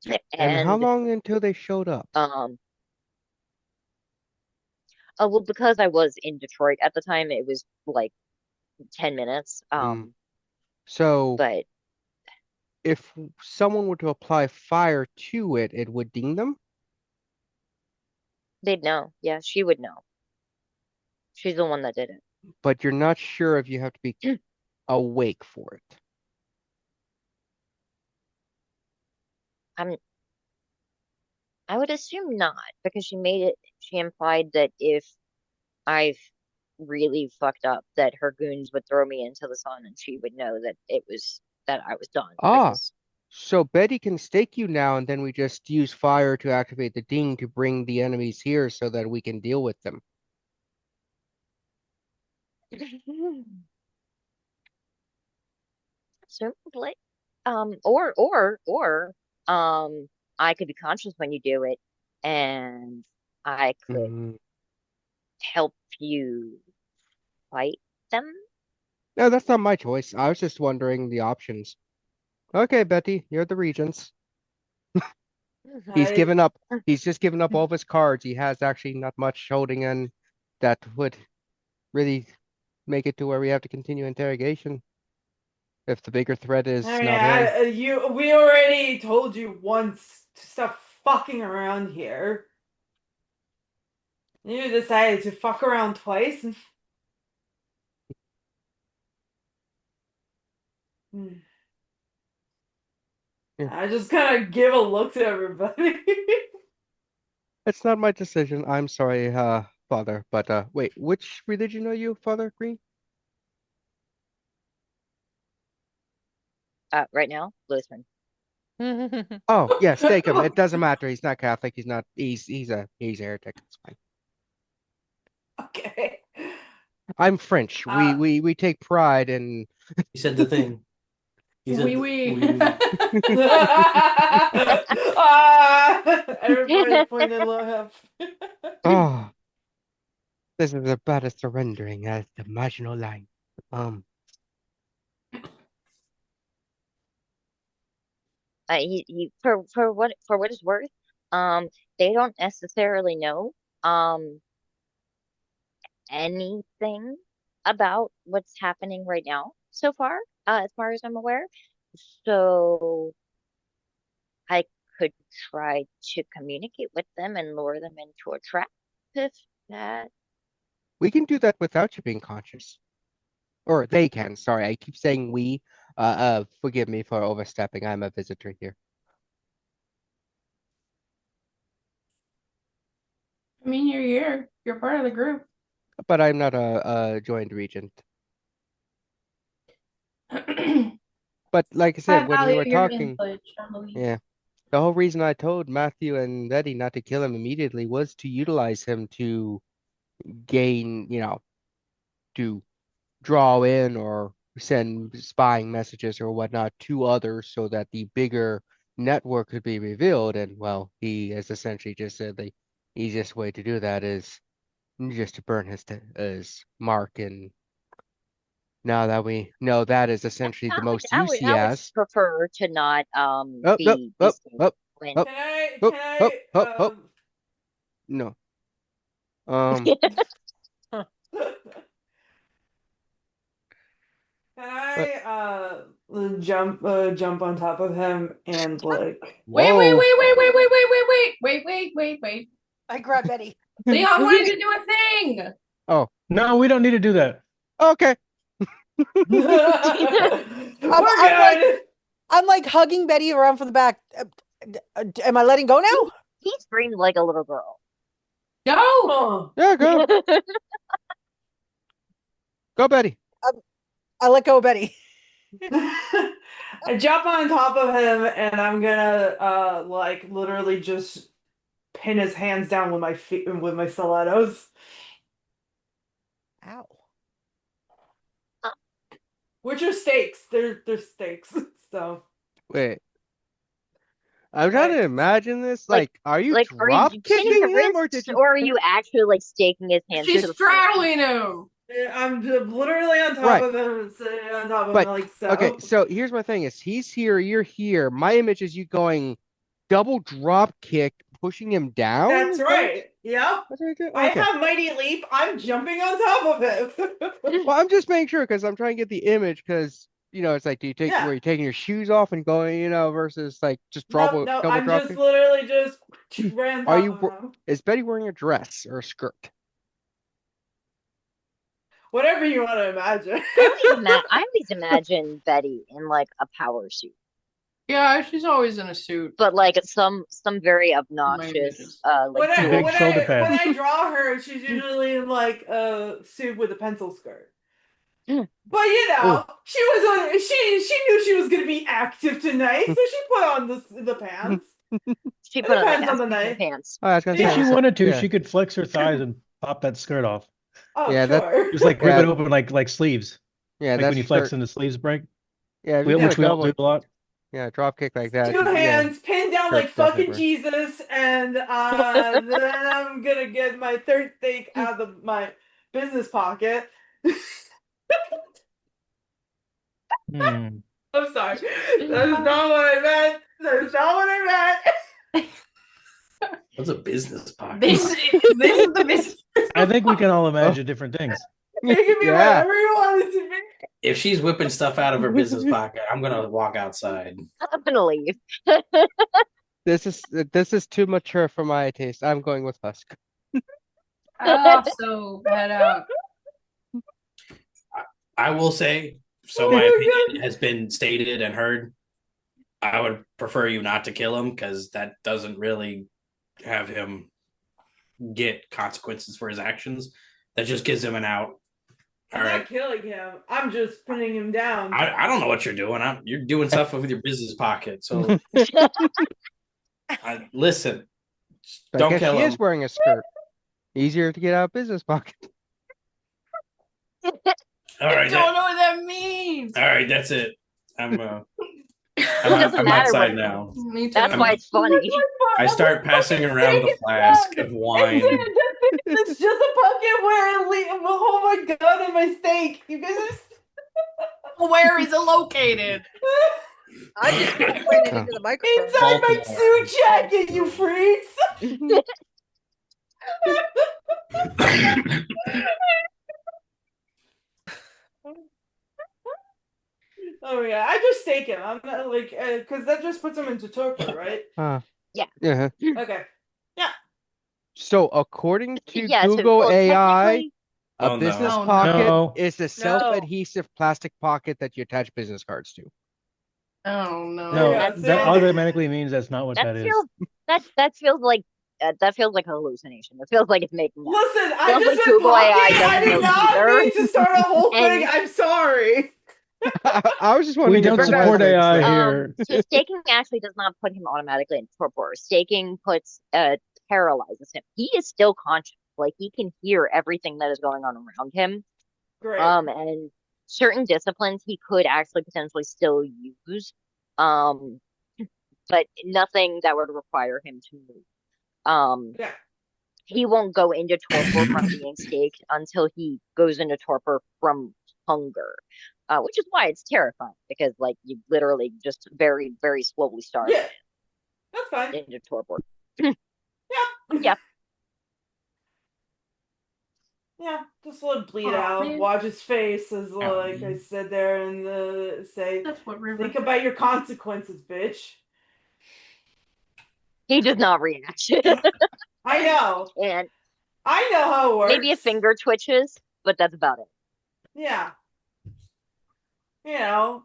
And how and long until they showed up? um, well, because I was in Detroit at the time, it was like 10 minutes. Hmm. So But if someone were to apply fire to it, it would ding them? they'd know. Yeah, she would know. She's the one that did But you're not sure if you have to be it. awake for it. I'm. I would assume not because she made it. She implied that if I've really fucked up, that her goons would throw me into the sun, and she would know that it was that I was done Ah, because. so Betty can stake you now, and then we just use fire to activate the ding to bring the enemies here so that we can deal with them. Certainly. Or I could be conscious when you do it, and I could Mhm. help you fight them. No, that's not my choice. I was just wondering the options. Okay, Betty, you're the regents. He's I given up. He's just given up all of his cards. He has actually not much holding in that would really make it to where we have to continue interrogation if the bigger threat is I mean, not him. we already told you once to stop fucking around here. You decided to fuck around twice. Yeah. I just kind of give a look to everybody. It's not my decision. I'm sorry, Father. But wait, which religion are you, Father Green? Right now, Lutheran. Oh, yeah, stake him. It doesn't matter. He's not Catholic. He's not. He's a heretic. It's fine. Okay. I'm French. Uh, We take pride in. He said the thing. He said Wee the- wee. Everybody pointed low. Oh, this is about as surrendering as the marginal line. Um, For what it's worth, they don't necessarily know um anything about what's happening right now so as far as I'm aware. So I could try to communicate with them and lure them into a trap if that. we can do that without you being conscious, or they can. Sorry, I keep saying we. Forgive me for overstepping. I'm a visitor here. I mean, you're here. You're part of the group. But I'm not a joined regent. But like I said, when we were talking, yeah, the whole reason I told Matthew and Betty not to kill him immediately was to utilize him to gain, to draw in or send spying messages or whatnot to others so that the bigger network could be revealed. And well, he has essentially just said the easiest way to do that is just to burn his mark. And now that we know that is essentially the most use he I would has. prefer to not Up, be up, seen up, when up. No. Can I jump on top of him and like Whoa. Wait. I grab Betty. Leon wanted to do a thing. Oh, No, we don't need to do that. okay. I'm like hugging Betty around from the back. Am I letting go now? he screamed like a little girl. No. Oh. Yeah, go. Go, Betty. I let go of Betty. I jump on top of him and I'm gonna like literally just pin his hands down with my feet with my stilettos. Ow. Which are stakes. They're stakes. So Wait. I'm trying to imagine this. Like, are you Are drop you kicking pinning the him, or wrists, did you? or are you actually like staking his hands She's to the floor? straddling him. I'm literally on top Right. of him, sitting on top of But him like so. okay, so here's my thing: is he's here, you're here. My image is you going double drop kick, pushing him down. That's right. Yep. That's what you do? I Okay. have mighty leap. I'm jumping on top of him. Well, I'm just making sure because I'm trying to get the image because it's like, do you take Yeah. where you're taking your shoes off and going, versus like just No, double I'm drop just kick? literally just ran Are top you? of him. Is Betty wearing a dress or a skirt? Whatever you want to imagine. I always imagine Betty in like a power suit, Yeah, she's always in a suit. but like some very images. obnoxious When like Big shoulder pads. I draw her, she's usually in like a suit with a pencil skirt. But she was on. She knew she was gonna be active tonight, so she put on the pants. she put on Depends the on the ass night. pants. Oh, I was gonna If say, she so- wanted to, yeah. she could flex her thighs and pop that skirt off. Oh, Yeah, that- sure. Just like rip Yeah. it open like sleeves. Yeah, Like that's when you flex skirt. and the sleeves break. Yeah, if you Which did we a all do double, a lot. yeah, drop kick like that. Two yeah. hands pinned down Skirt's like fucking definitely Jesus, and then I'm gonna get my third steak out of my business pocket. Hmm. I'm sorry. That is not what I meant. That is not what I meant. What's a business pocket? This is the business. I think we can all imagine different things. It can be Yeah. whatever you want it to be. If she's whipping stuff out of her business pocket, I'm gonna walk outside. I'm gonna leave. This is too mature for my taste. I'm going with Husk. So head out. I will say, so my opinion has been stated and heard. I would prefer you not to kill him because that doesn't really have him get consequences for his actions. That just gives him an out. All I'm right. not killing him. I'm just pinning him down. I don't know what you're doing. You're doing stuff with your business pocket. So listen, I don't guess kill she him. is wearing a skirt. Easier to get out of business pocket. All I right, don't know what that means. all right, that's it. I'm doesn't matter outside what- now. Me too. That's why it's funny. I start passing around the flask of wine. It's just a pocket where oh my god, and my steak. You guys are Where is it located? I just pointed into the microphone. inside my Baltimore. suit jacket, you freaks. Oh yeah, I just stake him. I'm not like because that just puts him into torpor, right? Yeah. Yeah. Okay. So according to Yeah, so, Google well, AI, technically- a Oh, no. business Oh, no. pocket No. is a self-adhesive plastic pocket that you attach business cards to. Oh no. No, Yeah, that so- automatically means that's not what That that is. feels that feels like that feels like a hallucination. It feels like it's making that. Listen, I Feels just like been Google AI talking. I doesn't did know not either. mean to start a whole thing. And- I'm sorry. I was just We wondering. don't if support Ravnos AI said- here. So staking actually does not put him automatically in torpor. Staking paralyzes him. He is still conscious. Like he can hear everything that is going on around him. Great. And certain disciplines he could actually potentially still use. But nothing that would require him to move. Yeah. He won't go into torpor from being staked until he goes into torpor from hunger. Which is why it's terrifying, because like you literally just very, very slowly start Yeah. That's fine. into torpor. Yeah. Yeah. Yeah, just let it bleed Aw, out. man. Watch his face as Oh, like I man. said there and say, That's what River. think about your consequences, bitch. He does not react. I know. And I know how it works. maybe a finger twitches, but that's about it. Yeah. You know,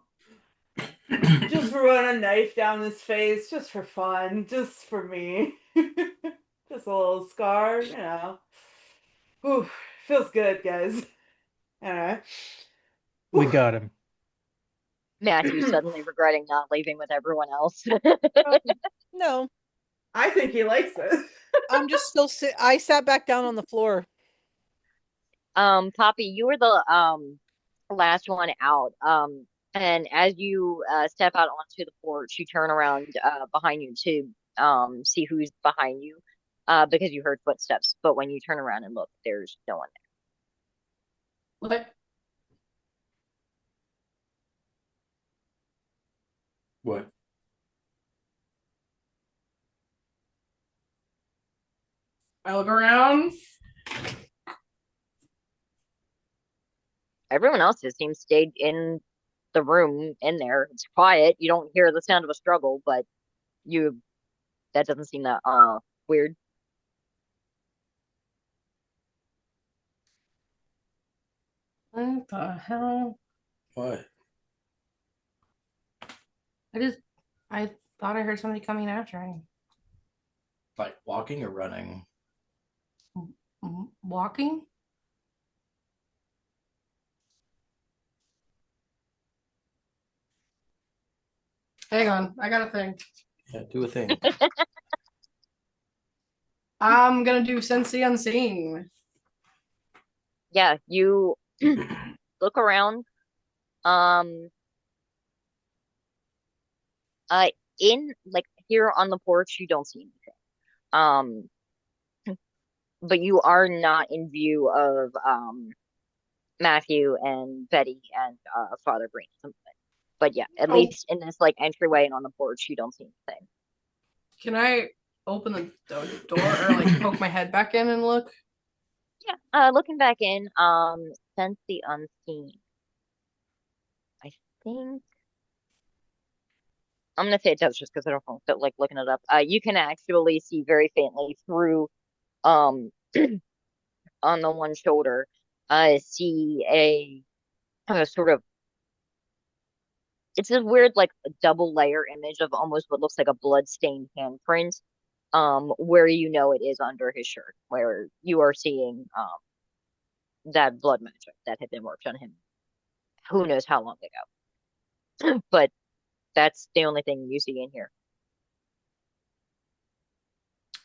just run a knife down his face just for fun, just for me. Just a little scar, you know. Ooh, feels good, guys. Anyway. We got him. Matthew suddenly regretting not leaving with everyone else. No, I think he likes it. I'm just still I sat back down on the floor. Poppy, you were the last one out. And as you step out onto the porch, you turn around behind you to see who's behind you because you heard footsteps. But when you turn around and look, there's no one there. What? What? I look around. Everyone else, it seems, stayed in the room in there. It's quiet. You don't hear the sound of a struggle, but that doesn't seem that weird. What the hell? What? I thought I heard somebody coming after me. Like walking or running? Walking? Hang on, I got a thing. Yeah, do a thing. I'm gonna do Sense the Unseen. Yeah, you look around. In like here on the porch, you don't see anything. But you are not in view of Matthew and Betty and Father Green. But yeah, at least in this like entryway and on the porch, you don't see anything. Can I open the door or like poke my head back in and look? Yeah, looking back in, sense the unseen. I think I'm gonna say it does just because I don't know, but like looking it up. You can actually see very faintly through on the one shoulder, see a sort of it's this weird like double layer image of almost what looks like a blood-stained handprint, where you know it is under his shirt, where you are seeing that blood magic that had been worked on him who knows how long ago. But that's the only thing you see in here.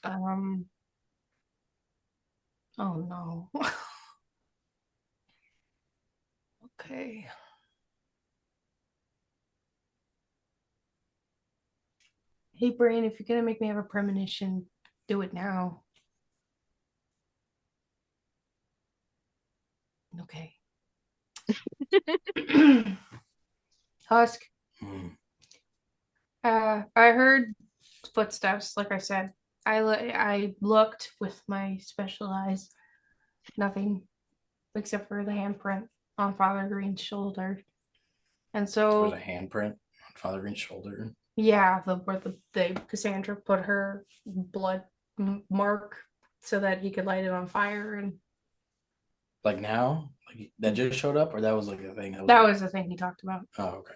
Oh no. Okay. Hey, Brain, if you're gonna make me have a premonition, do it now. Okay. Husk. I heard footsteps, like I said. I looked with my special eyes. Nothing except for the handprint on Father Green's shoulder. And so There's a handprint on Father Green's shoulder. yeah, where the Cassandra put her blood mark so that he could light it on fire, and Like now? Like that just showed up, or that was like a thing? that was the thing he talked about. Oh, okay.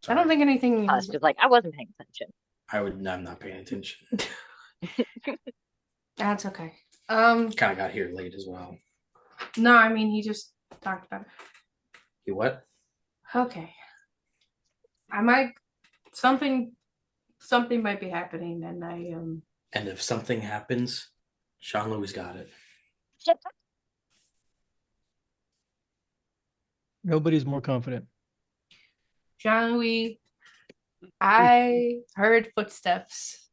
I don't think anything. Husk is like, I wasn't paying attention. I'm not paying attention. That's okay. Kind of got here late as well. No, I mean he just talked about it. You what? Okay. I might something might be happening, and And if something happens, Sean Louis got it. Nobody's more confident. Jean-Louis, I heard footsteps.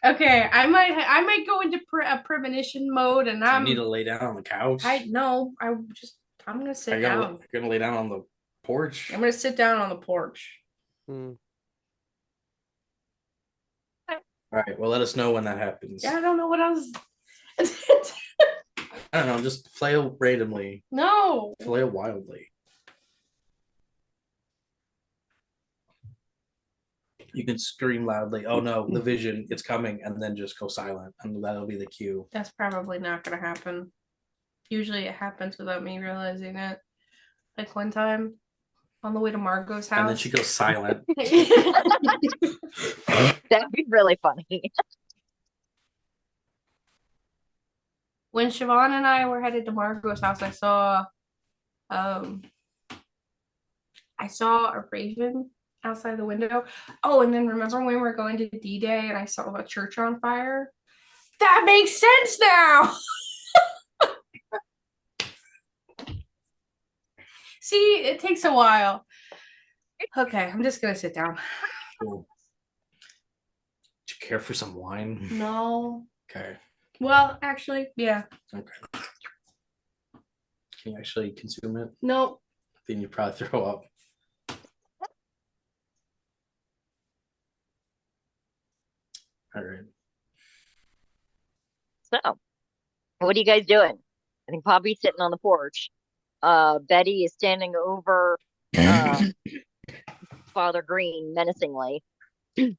Okay, I might go into a premonition mode, and I need to lay down on the couch. I'm gonna sit down. You're gonna lay down on the porch. I'm gonna sit down on the porch. Hmm. All right. Well, let us know when that happens. Yeah, I don't know what else. I don't know. Just flail randomly. No. Flail wildly. You can scream loudly. Oh no, the vision! It's coming, and then just go silent, and that'll be the cue. That's probably not gonna happen. Usually, it happens without me realizing it. Like one time, on the way to Margot's house, And then she goes silent. That'd be really funny. When Siobhan and I were headed to Margot's house, I saw a raven outside the window. Oh, and then remember when we were going to D-Day and I saw a church on fire? That makes sense now. See, it takes a while. Okay, I'm just gonna sit down. Cool. Do you care for some wine? No. Okay. Well, actually, yeah. Okay. Can you actually consume it? No. Then you probably throw up. All right. So, what are you guys doing? I think Poppy's sitting on the porch. Betty is standing over Father Green menacingly. I'm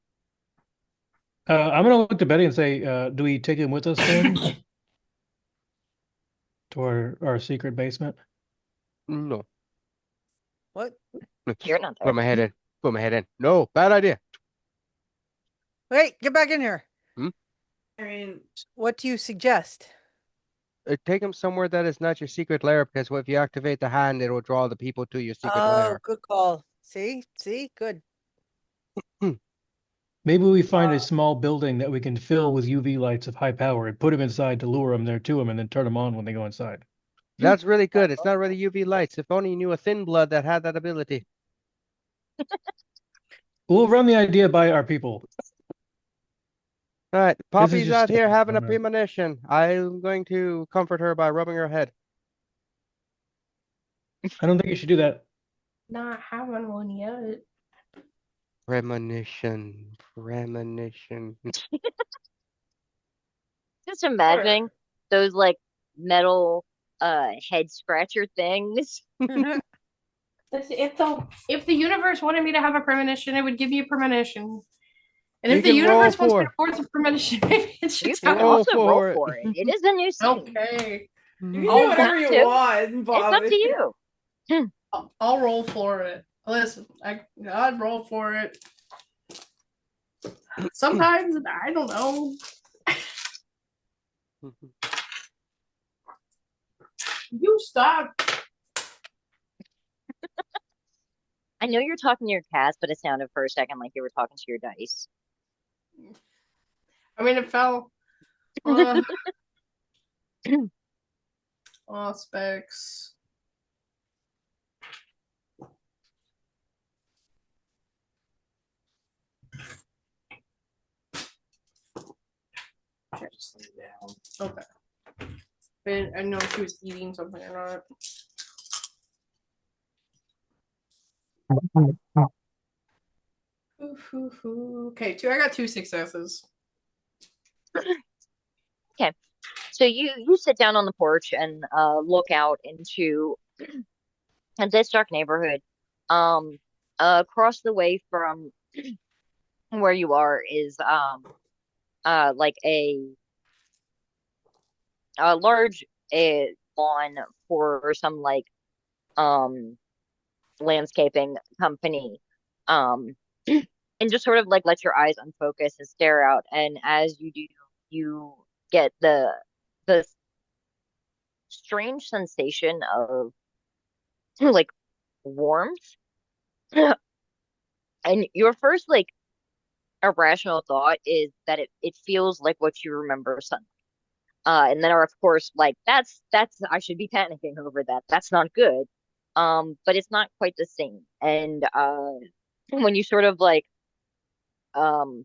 gonna look to Betty and say, do we take him with us then? To our secret basement? No. What? You're not there. Put my head in. Put my head in. No, bad idea. Wait, get back in here. I mean, What do you suggest? Take him somewhere that is not your secret lair, because if you activate the hand, it will draw the people to your secret Oh, lair. good call. See, good. Maybe we find a small building that we can fill with UV lights of high power and put them inside to lure them there to them and then turn them on when they go inside. That's really good. It's not really UV lights. If only you knew a thin blood that had that ability. We'll run the idea by our people. All right, Poppy's just out here having a no. premonition. I'm going to comfort her by rubbing her head. I don't think you should do that. Not having one yet. Premonition. Just imagining those like metal head scratcher things. If the universe wanted me to have a premonition, it would give me a premonition. And You if the can roll universe wants for me to force a premonition, maybe it You should can tell also for roll it. for it. It is a new scene. Okay. you can Oh, do whatever that you too. want, It's Bob. up to you. I'll roll for it. Listen, I'd roll for it. Sometimes I don't know. You stop. I know you're talking to your cast, but it sounded for a second like you were talking to your dice. I mean, it fell. Aspects. Just lay down. Okay. I know if she was eating something or not. Okay, I got 2 successes. Okay. So you sit down on the porch and look out into this dark neighborhood. Across the way from where you are is like a large lawn for some like landscaping company. and just sort of like let your eyes unfocus and stare out. And as you do, you get the strange sensation of like warmth. And your first like irrational thought is that it feels like what you remember sunlight. And then of course, like that's I should be panicking over that. That's not good. But it's not quite the same. And when you sort of like um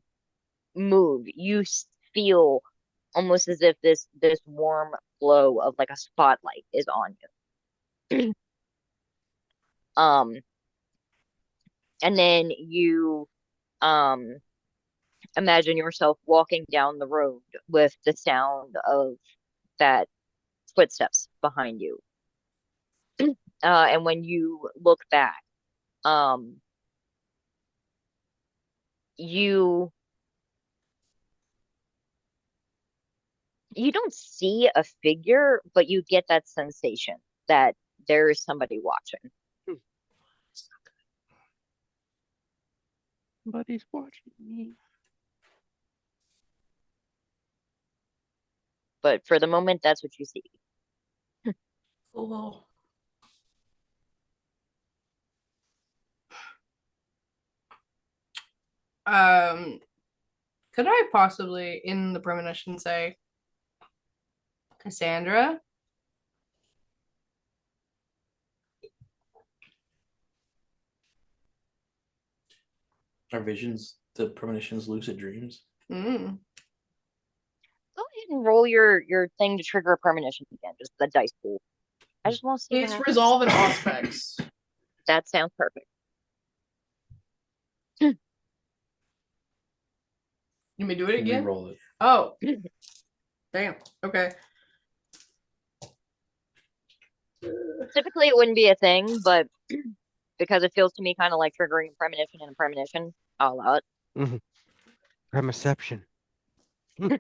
move, you feel almost as if this warm glow of like a spotlight is on you. Um, and then you um imagine yourself walking down the road with the sound of that footsteps behind you. And when you look back, um, you you don't see a figure, but you get that sensation that there is somebody watching. Somebody's watching me. But for the moment, that's what you see. Cool. Could I possibly, in the premonition, say Cassandra? Are visions the premonitions lucid dreams? Mm. Go ahead and roll your thing to trigger a premonition again, just the dice pool. I just want to see what It's happens. resolve and aspects. That sounds perfect. You may do it again? Reroll it. Oh. Damn. Okay. Typically, it wouldn't be a thing, but because it feels to me kind of like triggering a premonition and a premonition, I'll allow it. Mm-hmm. Premonition. Okay.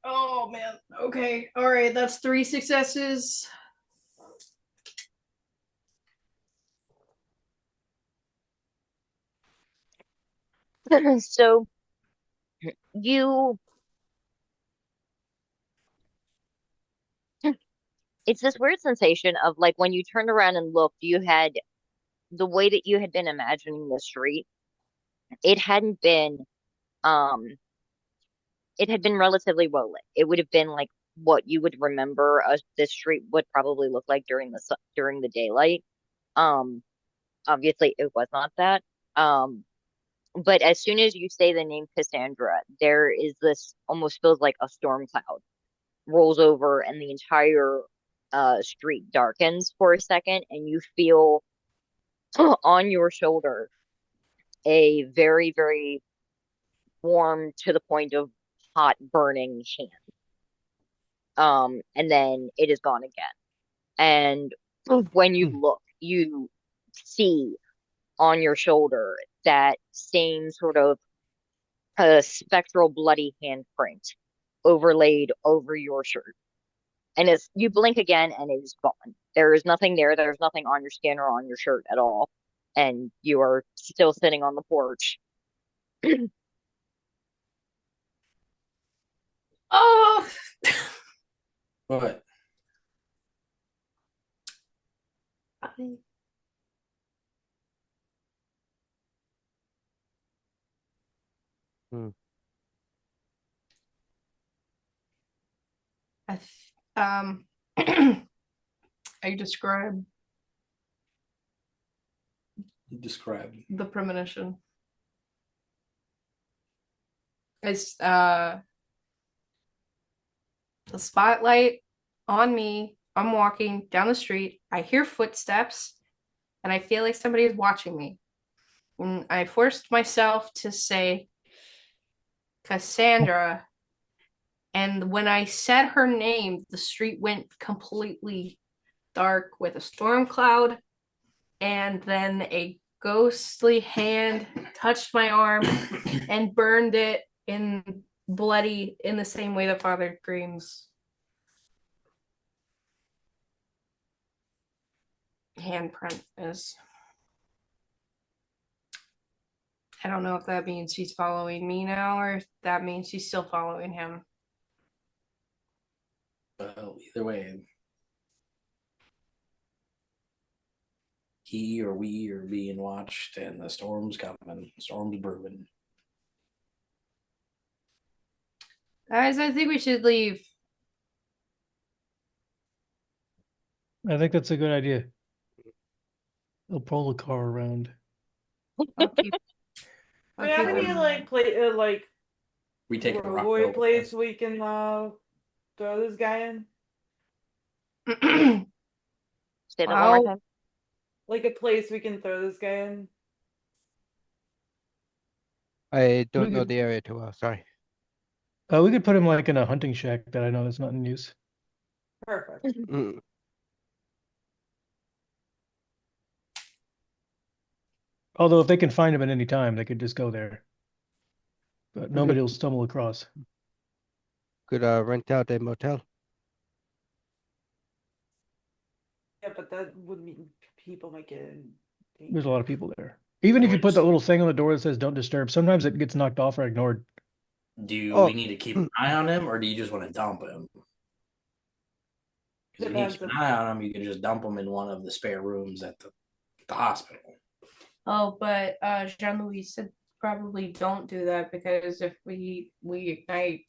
Oh man. Okay. All right. That's 3 successes. So you, it's this weird sensation of like when you turned around and looked, you had the way that you had been imagining the street. It hadn't been, um, it had been relatively well lit. It would have been like what you would remember this street would probably look like during the daylight. Um, Obviously, it was not that. Um, but as soon as you say the name Cassandra, there is this almost feels like a storm cloud rolls over and the entire street darkens for a second, and you feel on your shoulder a very, very warm to the point of hot burning hand. And then it is gone again. And when you look, you see on your shoulder that same sort of spectral bloody handprint overlaid over your shirt. And as you blink again and it is gone. There is nothing there. There's nothing on your skin or on your shirt at all. And you are still sitting on the porch. Oh. What? Hmm. I describe Describe. the premonition. It's the spotlight on me. I'm walking down the street. I hear footsteps and I feel like somebody is watching me. And I forced myself to say Cassandra. And when I said her name, the street went completely dark with a storm cloud. And then a ghostly hand touched my arm and burned it in bloody in the same way that Father Dreams. handprint is. I don't know if that means he's following me now or if that means he's still following him. Well, either way, he or we are being watched, and the storm's coming. Storm's brewing. Guys, I think we should leave. I think that's a good idea. They'll pull the car around. I'll keep. Do we have any We take the rock throwaway with place us. we can throw this guy in? Say that one more time. Like a place we can throw this guy in? I don't We know could- the area too well. Sorry. We could put him like in a hunting shack that I know that's not in use. Perfect. Mm. Although if they can find him at any time, they could just go there. But nobody will stumble across. Could rent out a motel. Yeah, but that would mean people might get in. There's a lot of people there. Even if you put that little thing on the door that says "Don't disturb," sometimes it gets knocked off or ignored. Do Oh. we need to keep an eye on him, or do you just want to dump him? Because if you need to keep an eye on him, you can just dump him in one of the spare rooms at the hospital. Oh, but Jean-Louis said probably don't do that because if we ignite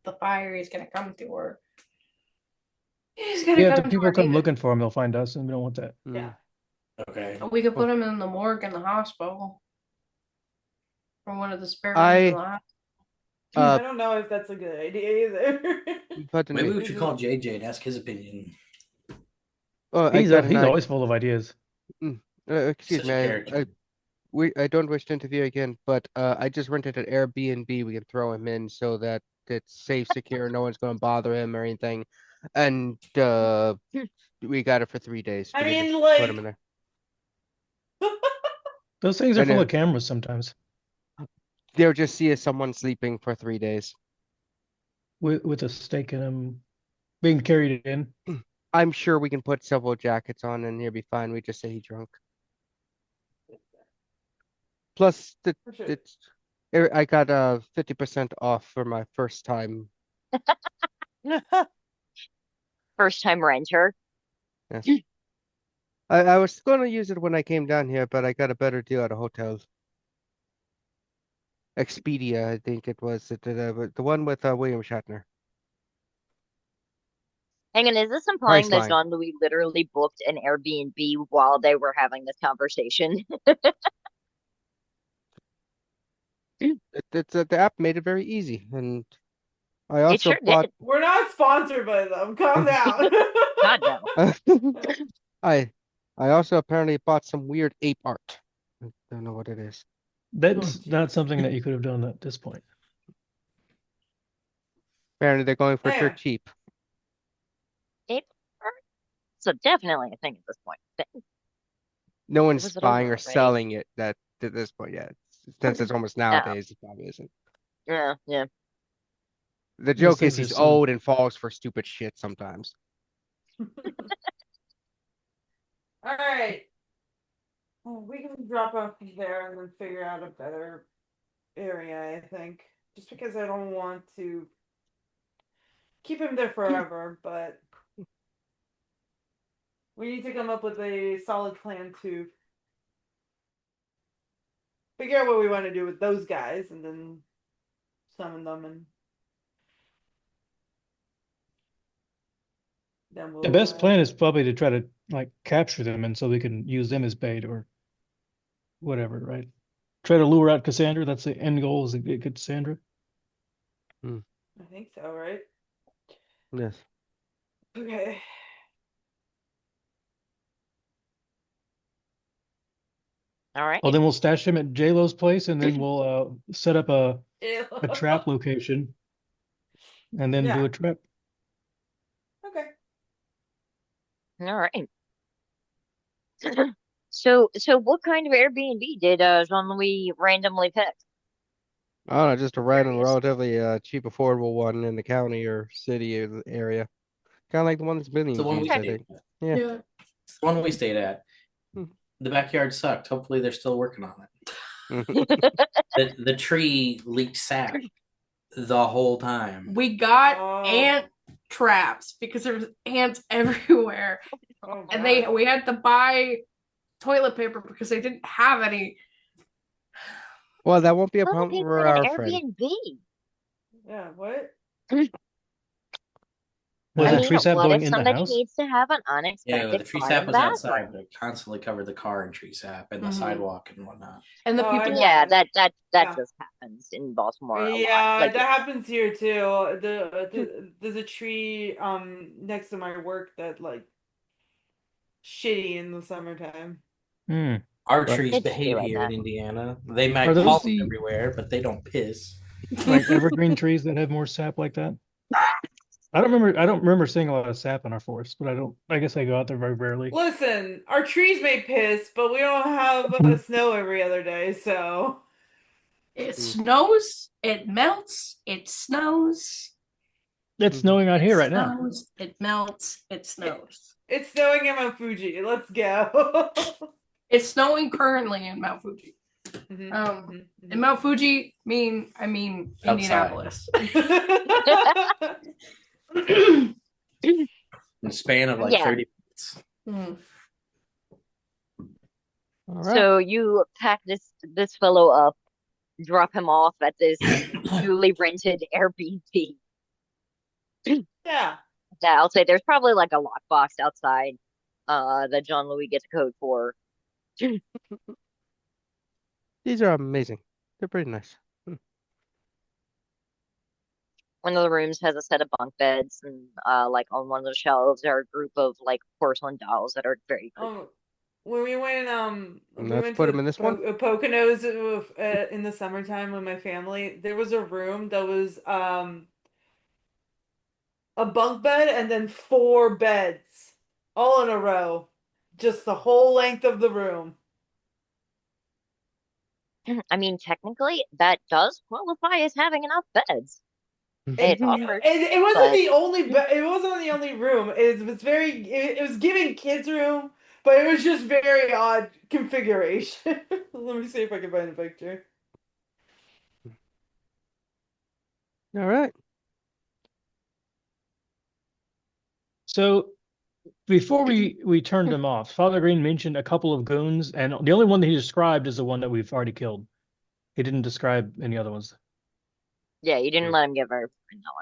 the fire, he's gonna come to her. He's gonna Yeah, if come the to people her. come looking for him, they'll find us, and we don't want that. Yeah. Okay. We could put him in the morgue in the hospital. Or one of the spare rooms I- in the hospital. I don't know if that's a good idea either. But Maybe we should call JJ and ask his opinion. Oh, I He's got an he's idea. always full of ideas. Excuse Such a me. character. I don't wish to interfere again, but I just rented an Airbnb. We can throw him in so that it's safe, secure. No one's going to bother him or anything. And we got it for 3 days. I We can mean, just like- put him in there. Those things are I full know. of cameras sometimes They'll just see as someone sleeping for 3 days. with a stake in them being carried in. I'm sure we can put several jackets on and he'll be fine. We just say he's drunk. Plus, For sure. I got 50% off for my first time. First time renter. Yes. I was going to use it when I came down here, but I got a better deal at a hotel. Expedia, I think it was the one with William Shatner. Hang on, is this implying that Priceline. Jean-Louis literally booked an Airbnb while they were having this conversation? The app made it very easy, and I It also sure bought. did. We're not sponsored by them. Calm down. God no. I also apparently bought some weird ape art. I don't know what it is. That's geez. not something that you could have done at this point. Apparently they're going for There. dirt cheap. So definitely a thing at this point. No one's Was it buying or over already? selling it that at this point yet. Since it's almost nowadays, it probably isn't. Yeah, yeah. The Those joke is things are he's so- old and falls for stupid shit sometimes. All right. Well, we can drop off there and then figure out a better area, I think. Just because I don't want to keep him there forever, but we need to come up with a solid plan to figure out what we want to do with those guys and then summon them and then we'll The best plan is probably to try to like capture them, and so we can use them as bait or whatever, right? Try to lure out Cassandra. That's the end goal, is to get Cassandra. I think so, right? Yes. Okay. All right. Well, then we'll stash him at J-Lo's place, and then we'll set up a trap location, and then do Yeah. a trap. Okay. All right. So what kind of Airbnb did Jean-Louis randomly pick? I don't know, just a random, Curious. relatively cheap, affordable one in the county or city area. Kind of like the one that's been The one we used, I did. think. Yeah. It's the one we stayed at. The backyard sucked. Hopefully they're still working on it. The tree leaked sap the whole time. We got ant traps because there was ants everywhere. And we had to buy toilet paper because they didn't have any. Well, that won't be a Toilet problem paper for in an our friend. Airbnb. Yeah, what? Was I the mean, tree sap what going if in the somebody house? needs to have an Yeah, unexpected the tree fart sap in the was outside, bathroom? but it constantly covered the car in tree sap and the Mhm. sidewalk and whatnot. And the Oh, I people. know. Yeah, that Yeah. just happens in Baltimore a lot. Yeah, Like, that happens here too. There's a tree next to my work that like shitty in the summertime. Hmm. Our But- trees It's behave true like here that. in Indiana. They might Are those pollen the- everywhere, but they don't piss. Like evergreen trees that have more sap like that? I don't remember seeing a lot of sap in our forest, but I guess I go out there very rarely. Listen, our trees may piss, but we don't have snow every other day, so It snows, it melts, it snows. It's snowing out It here right now. snows, it melts, it snows. it's snowing in Mount Fuji. Let's go. It's snowing currently in Mount Fuji. Mhm, In mhm, Mount Fuji, I mean Indianapolis. mhm. In a span of like Yeah. 30 minutes. Mm. All right. So you pack this fellow up, drop him off at this newly rented Airbnb. Yeah. Yeah, I'll say there's probably like a lockbox outside that John Louis gets a code for. These are amazing. They're pretty nice. One of the rooms has a set of bunk beds, and like on one of the shelves are a group of like porcelain dolls that are very creepy. When we went we Let's went put to 'em in this one. Poconos in the summertime with my family, there was a room that was a bunk bed and then 4 beds all in a row, just the whole length of the room. I mean, technically, that does qualify as having enough beds. It's awkward. It wasn't but- the only it wasn't the only room. It was very it was giving kids room, but it was just very odd configuration. Let me see if I can find a picture. All right. So before we turned them off, Father Green mentioned a couple of goons, and the only one that he described is the one that we've already killed. He didn't describe any other ones. Yeah, you didn't let him get very far in that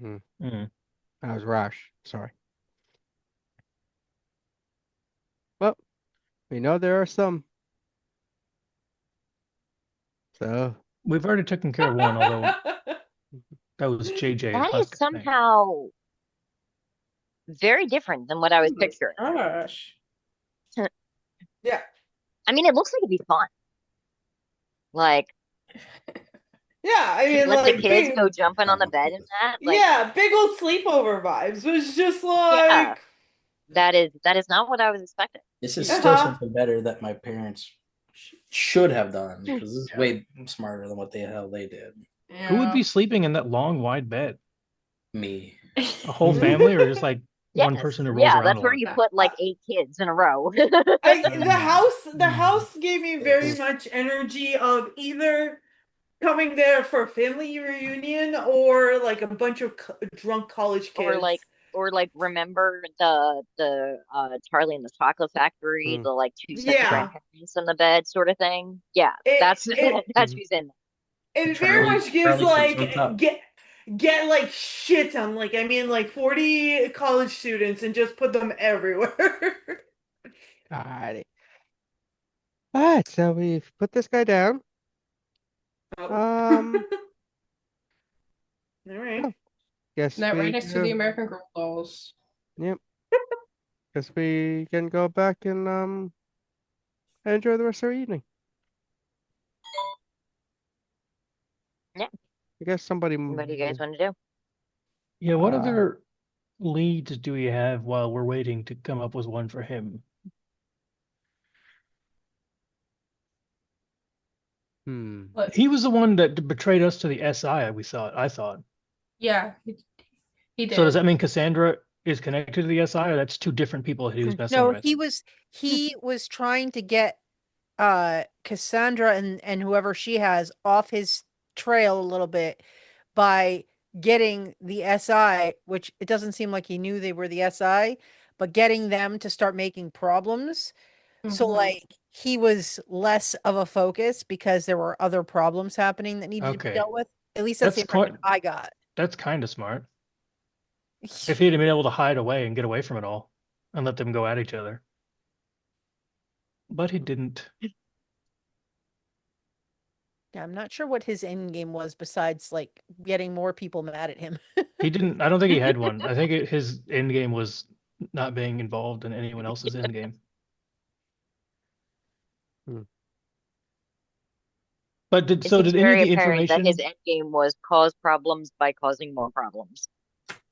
one. Mm. That was rash. Sorry. Well, we know there are some. So We've already taken care of one, although that was JJ. and That is Husk, I think. somehow very different than what I was picturing. Gosh. Yeah. I mean, it looks like it'd be fun. Like, Yeah, I mean, let like the kids big, go jumping on the bed and that. Like, yeah, big old sleepover vibes. It was just like, that is not what I was expecting. This is still something better that my parents should have done because this is way smarter than what the hell they did. Yeah. Who would be sleeping in that long, wide bed? Me. A whole family, or just like one Yes. person who rolls Yeah, around that's a where lot? you put like 8 kids in a row. the house gave me very much energy of either coming there for a family reunion or like a bunch of drunk college kids. Or like remember the Charlie and the Chocolate Factory, the like 2 sets of grandparents in the bed sort of thing. Yeah, that's who's in there. It very much gives Charlie like said, "What's up?" get like shit on like I mean like 40 college students and just put them everywhere. alrighty. All right, so we've put this guy down. All right. Guess That we right next to go- the American Girl dolls. Yep. Guess we can go back and enjoy the rest of our evening. Yeah. I guess somebody. What do you guys want to do? Yeah, what other leads do we have while we're waiting to come up with one for him? He was the one that betrayed us to the SI, I thought. Yeah, he did. So does that mean Cassandra is connected to the SI, or that's two different people he was messing No, with? he was trying to get Cassandra and whoever she has off his trail a little bit by getting the SI, which it doesn't seem like he knew they were the SI, but getting them to start making problems. So Mhm. like he was less of a focus because there were other problems happening that needed to be Okay. dealt with. At least that's the That's impression quite I got. that's kind of smart. If he'd been able to hide away and get away from it all and let them go at each other. But he didn't. Yeah, I'm not sure what his end game was besides like getting more people mad at him. He didn't. I don't think he had one. I think his end game was not being involved in anyone else's end game. Hmm. But It did seems any of very the apparent that his information? endgame was cause problems by causing more problems.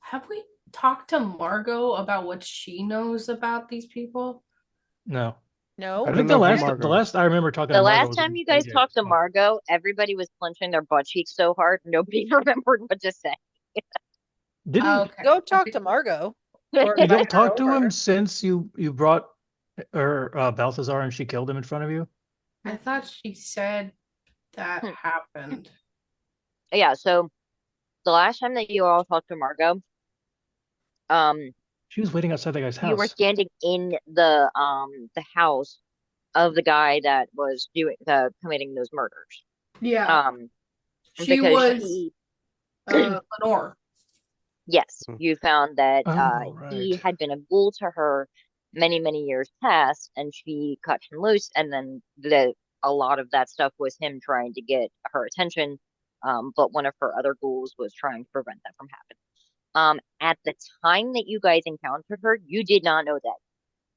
Have we talked to Margot about what she knows about these people? No. No. I I think don't know who the Margot. last I remember talking The to Margot last was time in you guys AJ. talked to Margot, everybody was clenching their butt cheeks so hard nobody remembered what to say. Didn't Okay. Go talk to Margot. Or did y'all invite her talk to over. him since you brought Balthazar and she killed him in front of you? I thought she said that Hmm. happened. Yeah, so the last time that you all talked to Margot, um, She was waiting outside the guy's you were house. standing in the house of the guy that was doing the committing those murders. Yeah. She Because was he Lenore. yes, Hmm. you found that Oh, he right. had been a ghoul to her many, many years past, and she cut him loose, and then a lot of that stuff was him trying to get her attention, but one of her other ghouls was trying to prevent that from happening. At the time that you guys encountered her, you did not know that.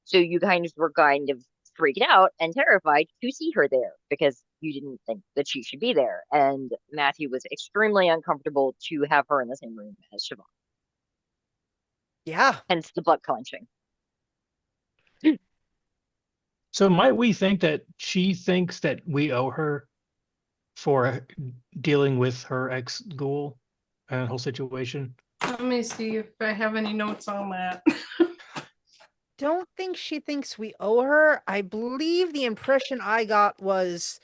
So you kind of were kind of freaked out and terrified to see her there because you didn't think that she should be there. And Matthew was extremely uncomfortable to have her in the same room as Siobhan. Yeah. Hence the butt clenching. So might we think that she thinks that we owe her for dealing with her ex-ghoul and the whole situation? Let me see if I have any notes on that. Don't think she thinks we owe her. I believe the impression I got was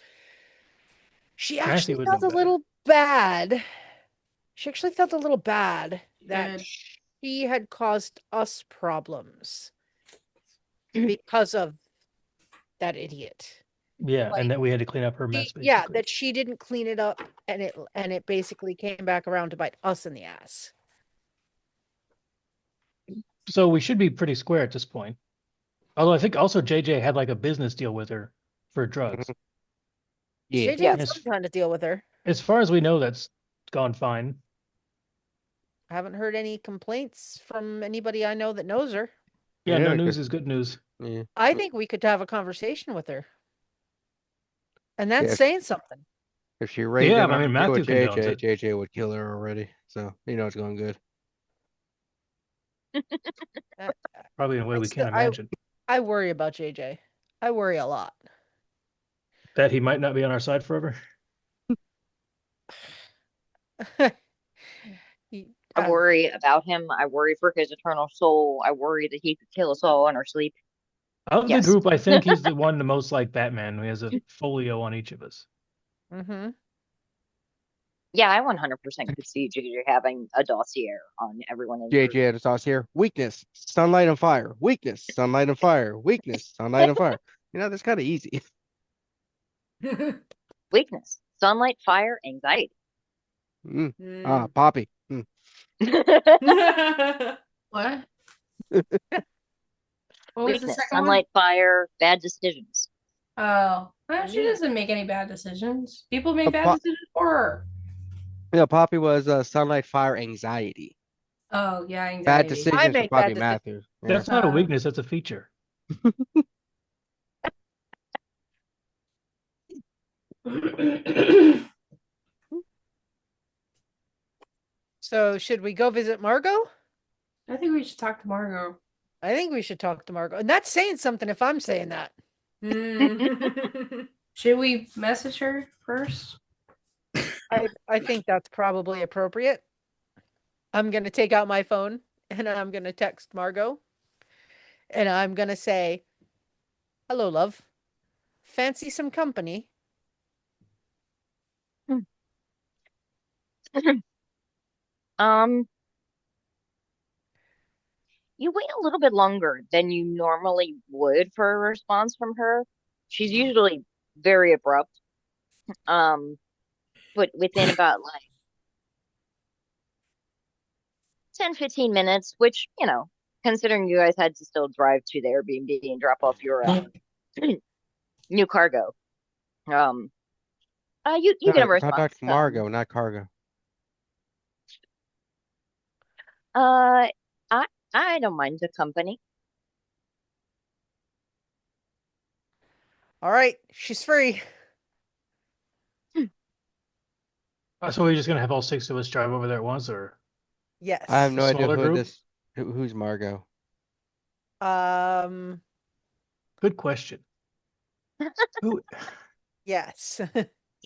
she actually would felt know a better. little bad. She actually felt a little bad that Good. she had caused us problems because of that idiot. Yeah, Like, and that we had to clean up her mess, yeah, basically. that she didn't clean it up and it basically came back around to bite us in the ass. So we should be pretty square at this point. Although I think also JJ had like a business deal with her for drugs. Yeah. JJ had Yes. some trying to deal with her. As far as we know, that's gone fine. I haven't heard any complaints from anybody I know that knows her. Yeah, no Yeah, news 'cause- is good news. Yeah. I think we could have a conversation with her. And that's Yeah. saying something. If she raised Yeah, in but I on mean, a deal with Matthew condones it. JJ would kill her already. So it's going good. Probably in a way I we still- can't imagine. I worry about JJ. I worry a lot. That he might not be on our side forever. He- I worry about him. I worry for his eternal soul. I worry that he could kill us all in our sleep. Of Yes. the group, I think he's the one the most like Batman. He has a folio on each of us. Mhm. Yeah, I 100% could see JJ having a dossier on everyone in the group. JJ had a sauce here. Weakness, sunlight and fire. Weakness, sunlight and fire. Weakness, sunlight and fire. That's kind of easy. Weakness, sunlight, fire, anxiety. Poppy. What? What was the Weakness, second one? sunlight, fire, bad decisions. Oh, well, she doesn't make any bad decisions. People make bad po- decisions for her. Poppy was sunlight, fire, anxiety. Oh, yeah, anxiety. Bad decisions for make Poppy bad Matthews. Yeah. That's not a weakness, that's a feature. So should we go visit Margot? I think we should talk to Margot. I think we should talk to Margot. And that's saying something if I'm saying that. Should we message her first? I think that's probably appropriate. I'm gonna take out my phone and I'm gonna text Margot, and I'm gonna say, "Hello, love. Fancy some company?" Um, you wait a little bit longer than you normally would for a response from her. She's usually very abrupt. But within about like 10-15 minutes, which, considering you guys had to still drive to the Airbnb and drop off your new cargo. You get a No, response. Dr. Margot, not cargo. I I don't mind the company. All right, she's free. So we're just gonna have all 6 of us drive over there at once, or Yes. I have no idea smaller group? who's Margot. Um, Good question. Who? yes.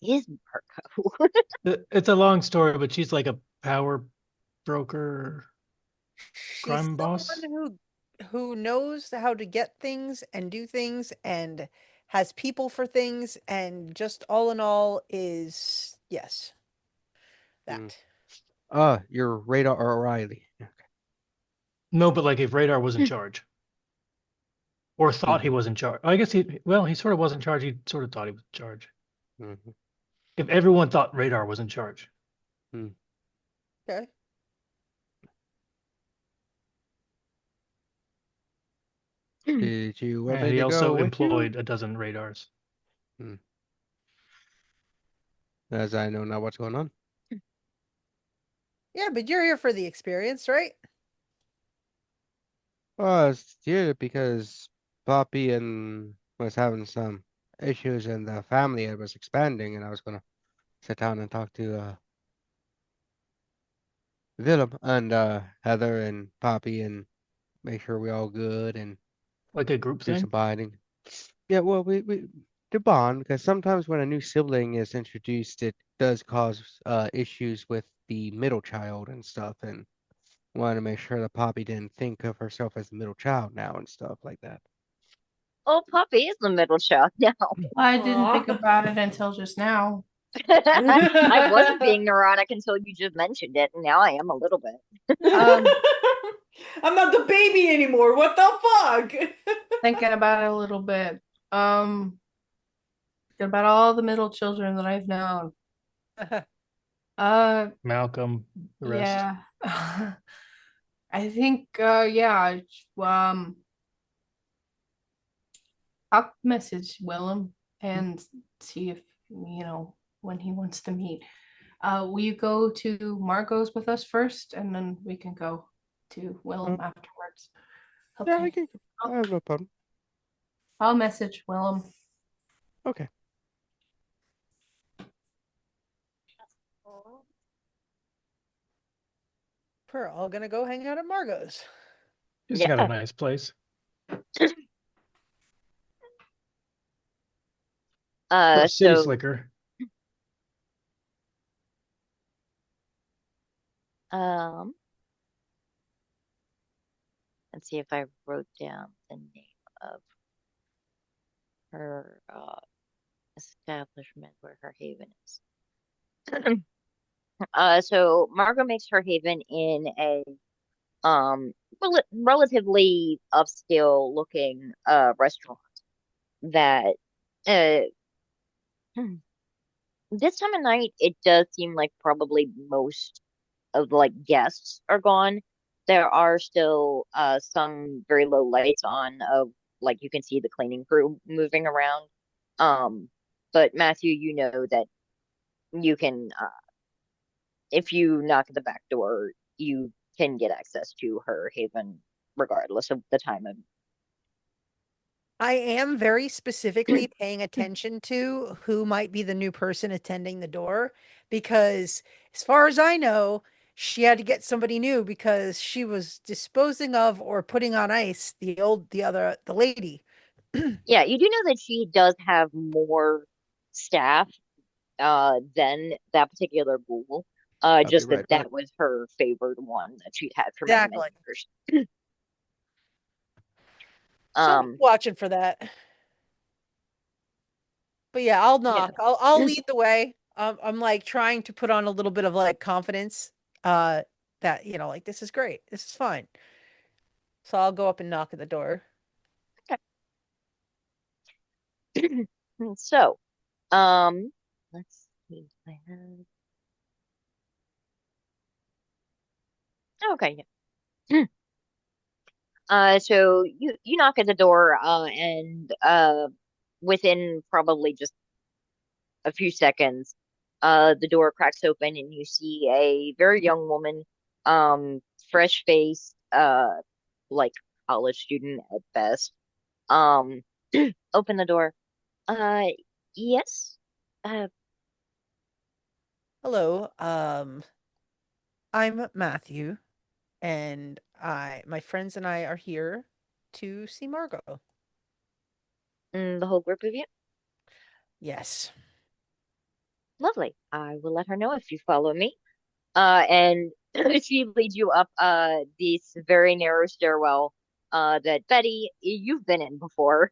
Is Marco? It's a long story, but she's like a power broker, She's crime someone boss. who knows how to get things and do things and has people for things and just all in all is yes. That. You're Radar O'Reilly. No, but like if Radar was in charge, or thought he was in charge. I guess he sort of was in charge. He sort of thought he was in charge. Mm-hmm. If everyone thought Radar was in charge. Okay. Did you want And me he to go also with you? employed a dozen radars. As I know now what's going on. Yeah, but you're here for the experience, right? Well, I was here because Poppy and was having some issues in the family. It was expanding, and I was gonna sit down and talk to Willem and Heather and Poppy and make sure we all good and Like a group do thing. some bonding. Yeah, well, we to bond because sometimes when a new sibling is introduced, it does cause issues with the middle child and stuff, and wanted to make sure that Poppy didn't think of herself as the middle child now and stuff like that. Oh, Poppy is the middle child now. I didn't think Aw. about it until just now. I wasn't being neurotic until you just mentioned it, and now I am a little bit. I'm not the baby anymore. What the fuck? Thinking about it a little bit. Thinking about all the middle children that I've known. Malcolm, the rest. Yeah. I think yeah, I'll message Willem and see if when he wants to meet. Will you go to Margot's with us first, and then we can go to Willem afterwards? Yeah, I Okay. can. I have no problem. I'll message Willem. Okay. We're all gonna go hang out at Margot's. She's got a nice place. City So slicker. let's see if I wrote down the name of her establishment where her haven is. So Margot makes her haven in a relatively upscale looking restaurant that uh this time of night it does seem like probably most of the like guests are gone. There are still some very low lights on of like you can see the cleaning crew moving around. But Matthew, you know that you can if you knock at the back door, you can get access to her haven regardless of the time of. I am very specifically paying attention to who might be the new person attending the door because, as far as I know, she had to get somebody new because she was disposing of or putting on ice the lady. Yeah, you do know that she does have more staff than that particular ghoul. I'll be Just right that back. was her favorite one that she'd had for many, many Exactly. years. So I'm Um, watching for that. But yeah, I'll yeah. knock. I'll lead the way. I'm like trying to put on a little bit of like confidence. That like this is great. This is fine. So I'll go up and knock at the door. So, let's see. I have... Okay. Yeah. So you knock at the door, and within probably just a few seconds, the door cracks open and you see a very young woman, um, fresh faced, like college student at best. Um, open the door. Uh, yes. Uh, Hello. I'm Matthew, and my friends and I are here to see Margot. the whole group of you. Yes. Lovely. I will let her know if you follow me. And she leads you up this very narrow stairwell that Betty, you've been in before.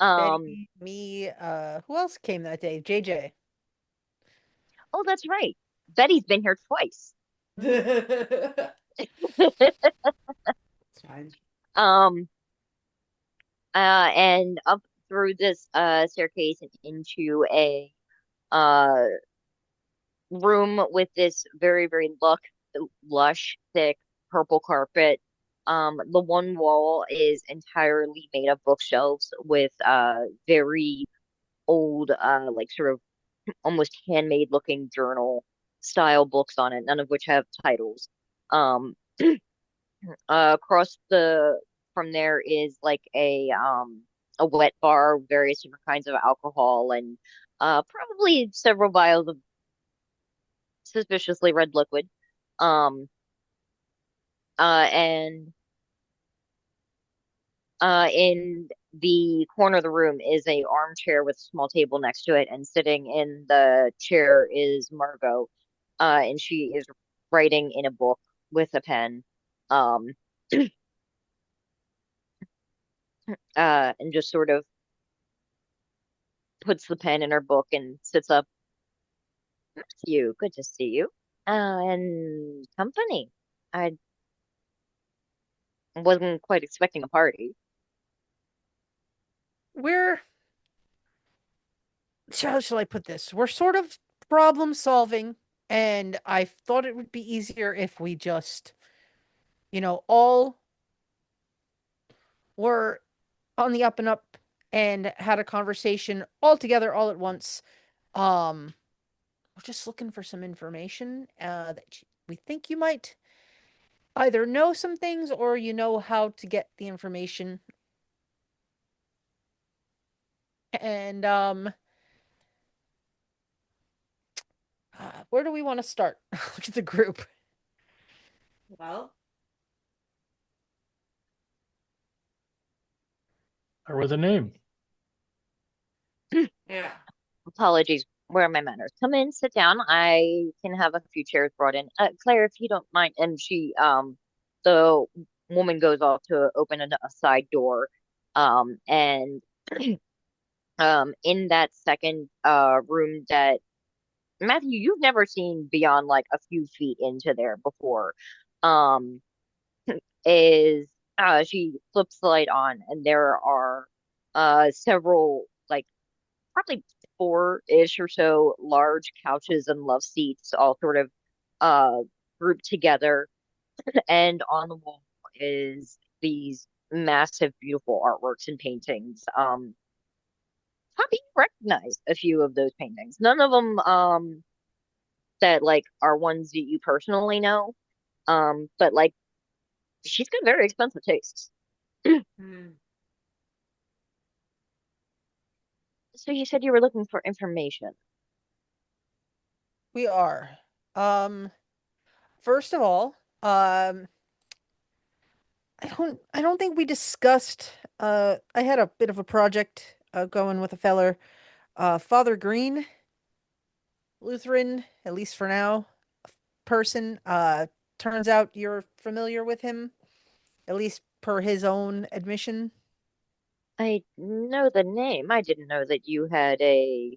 Um, Betty, me, who else came that day? JJ. oh, that's right. Betty's been here twice. It's fine. Um, and up through this staircase and into a uh room with this very, very lush, thick purple carpet. The one wall is entirely made of bookshelves with very old, like sort of almost handmade looking journal style books on it, none of which have titles. Um, across the from there is like a wet bar, various different kinds of alcohol, and probably several vials of suspiciously red liquid. Um, and in the corner of the room is a armchair with a small table next to it, and sitting in the chair is Margot, and she is writing in a book with a pen, um, and just sort of puts the pen in her book and sits up. You, good to see you. And company. I wasn't quite expecting a party. We're how shall I put this? We're sort of problem solving, and I thought it would be easier if we just, all were on the up and up and had a conversation all together all at once. Um, we're just looking for some information that we think you might either know some things or you know how to get the information. And where do we want to start? Look at the group. Well, Or with a name. yeah. Apologies. Where are my manners? Come in, sit down. I can have a few chairs brought in. Claire, if you don't mind. And the woman goes off to open a side door. And in that second room that Matthew, you've never seen beyond like a few feet into there before. Um, is she flips the light on, and there are several like probably four-ish or so large couches and love seats all sort of uh grouped together, and on the wall is these massive beautiful artworks and paintings. Probably recognize a few of those paintings, none of them that like are ones that you personally know, but like she's got very expensive tastes. Hmm. So you said you were looking for information. We are. Um, First of all, I don't think we discussed I had a bit of a project going with a feller, Father Green. Lutheran, at least for now, person. Turns out you're familiar with him, at least per his own admission. I know the name. I didn't know that you had a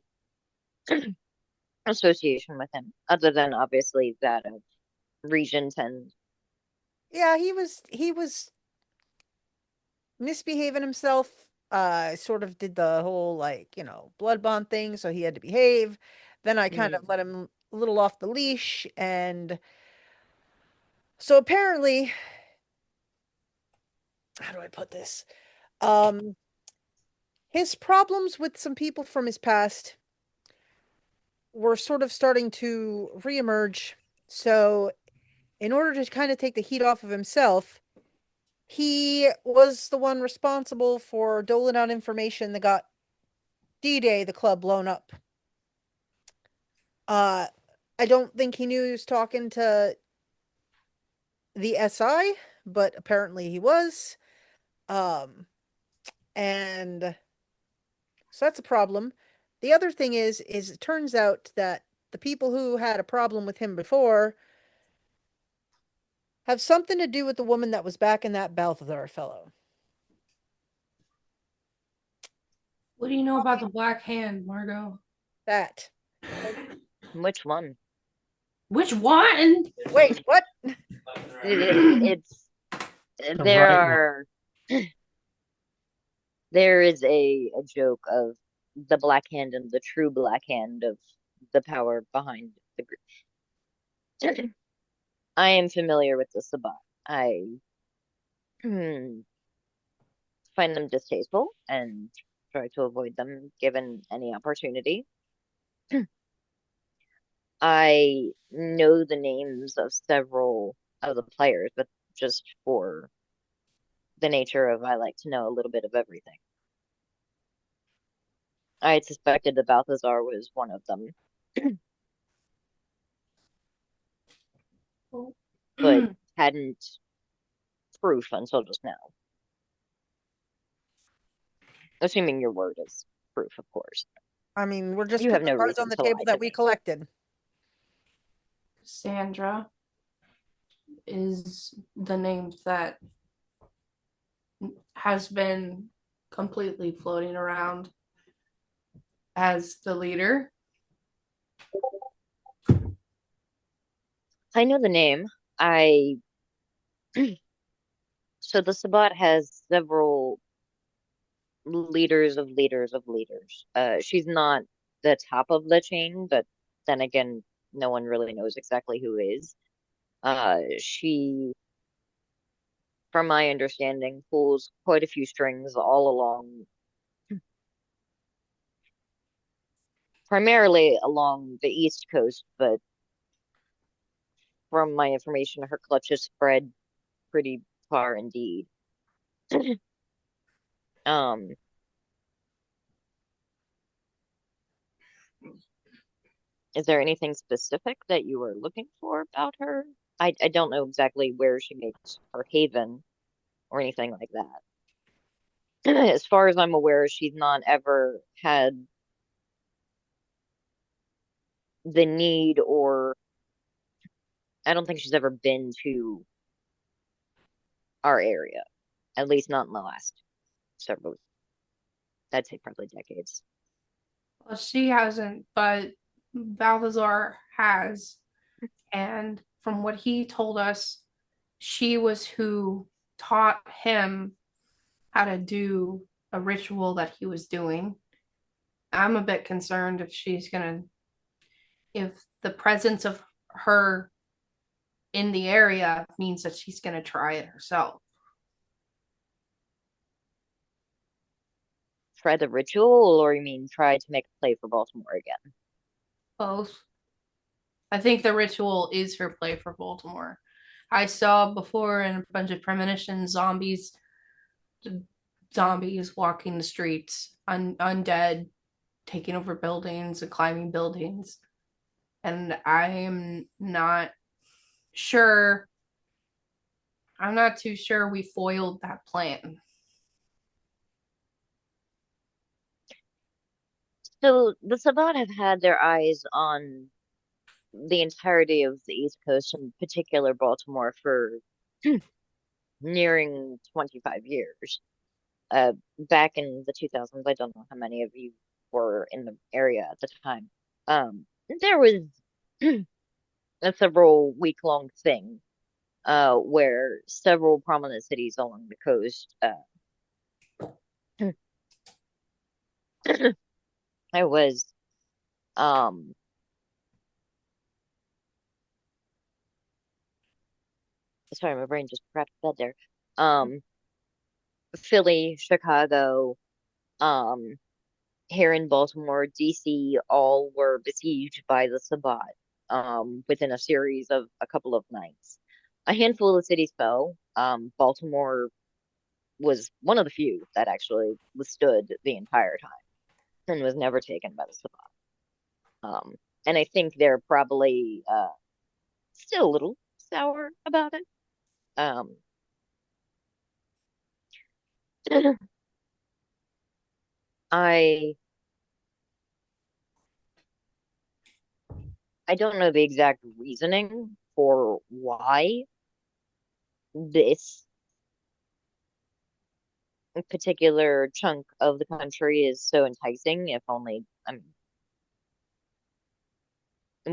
association with him, other than obviously that of Regent and Yeah, he was misbehaving himself. Sort of did the whole like, blood bond thing, so he had to behave. Then I kind of let him a little off the leash, and so apparently, how do I put this? Um, his problems with some people from his past were sort of starting to reemerge. So, in order to kind of take the heat off of himself, he was the one responsible for doling out information that got D-Day, the club, blown up. Uh, I don't think he knew he was talking to the SI, but apparently he was. And so that's a problem. The other thing is it turns out that the people who had a problem with him before have something to do with the woman that was back in that Balthazar fellow. What do you know about the Black Hand, Margot? That. which one? Which one? Wait, what? It's there right are there is a joke of the Black Hand and the true Black Hand of the power behind the group. I am familiar with the Sabbat. I find them distasteful and try to avoid them given any opportunity. I know the names of several of the players, but just for the nature of I like to know a little bit of everything. I had suspected that Balthazar was one of them, but hadn't proof until just now. Assuming your word is proof, of course. I mean, we're just You have putting no cards on reason the to lie table to that we me. collected. Sandra is the name that has been completely floating around as the leader. I know the name. So the Sabbat has several leaders of leaders of leaders. She's not the top of the chain, but then again, no one really knows exactly who is. She, from my understanding, pulls quite a few strings all along, primarily along the East Coast, but from my information, her clutches spread pretty far indeed. Um, is there anything specific that you were looking for about her? I don't know exactly where she makes her haven or anything like that. As far as I'm aware, she's not ever had the need, or I don't think she's ever been to our area, at least not in the last several, I'd say probably decades. Well, she hasn't, but Balthazar has. And from what he told us, she was who taught him how to do a ritual that he was doing. I'm a bit concerned if the presence of her in the area means that she's gonna try it herself. Try the ritual, or you mean try to make a play for Baltimore again? Both. I think the ritual is her play for Baltimore. I saw before in a bunch of premonitions zombies walking the streets, undead, taking over buildings and climbing buildings. And I'm not sure. I'm not too sure we foiled that plan. So the Sabbat have had their eyes on the entirety of the East Coast, in particular Baltimore, for nearing 25 years. Back in the 2000s, I don't know how many of you were in the area at the time. There was a several week-long thing where several prominent cities along the coast I was sorry, my brain just crapped bed there. Philly, Chicago, um, here in Baltimore, DC, all were besieged by the Sabbat within a series of a couple of nights. A handful of cities fell. Baltimore was one of the few that actually withstood the entire time and was never taken by the Sabbat. And I think they're probably still a little sour about it. I don't know the exact reasoning for why this particular chunk of the country is so enticing, if only, I mean,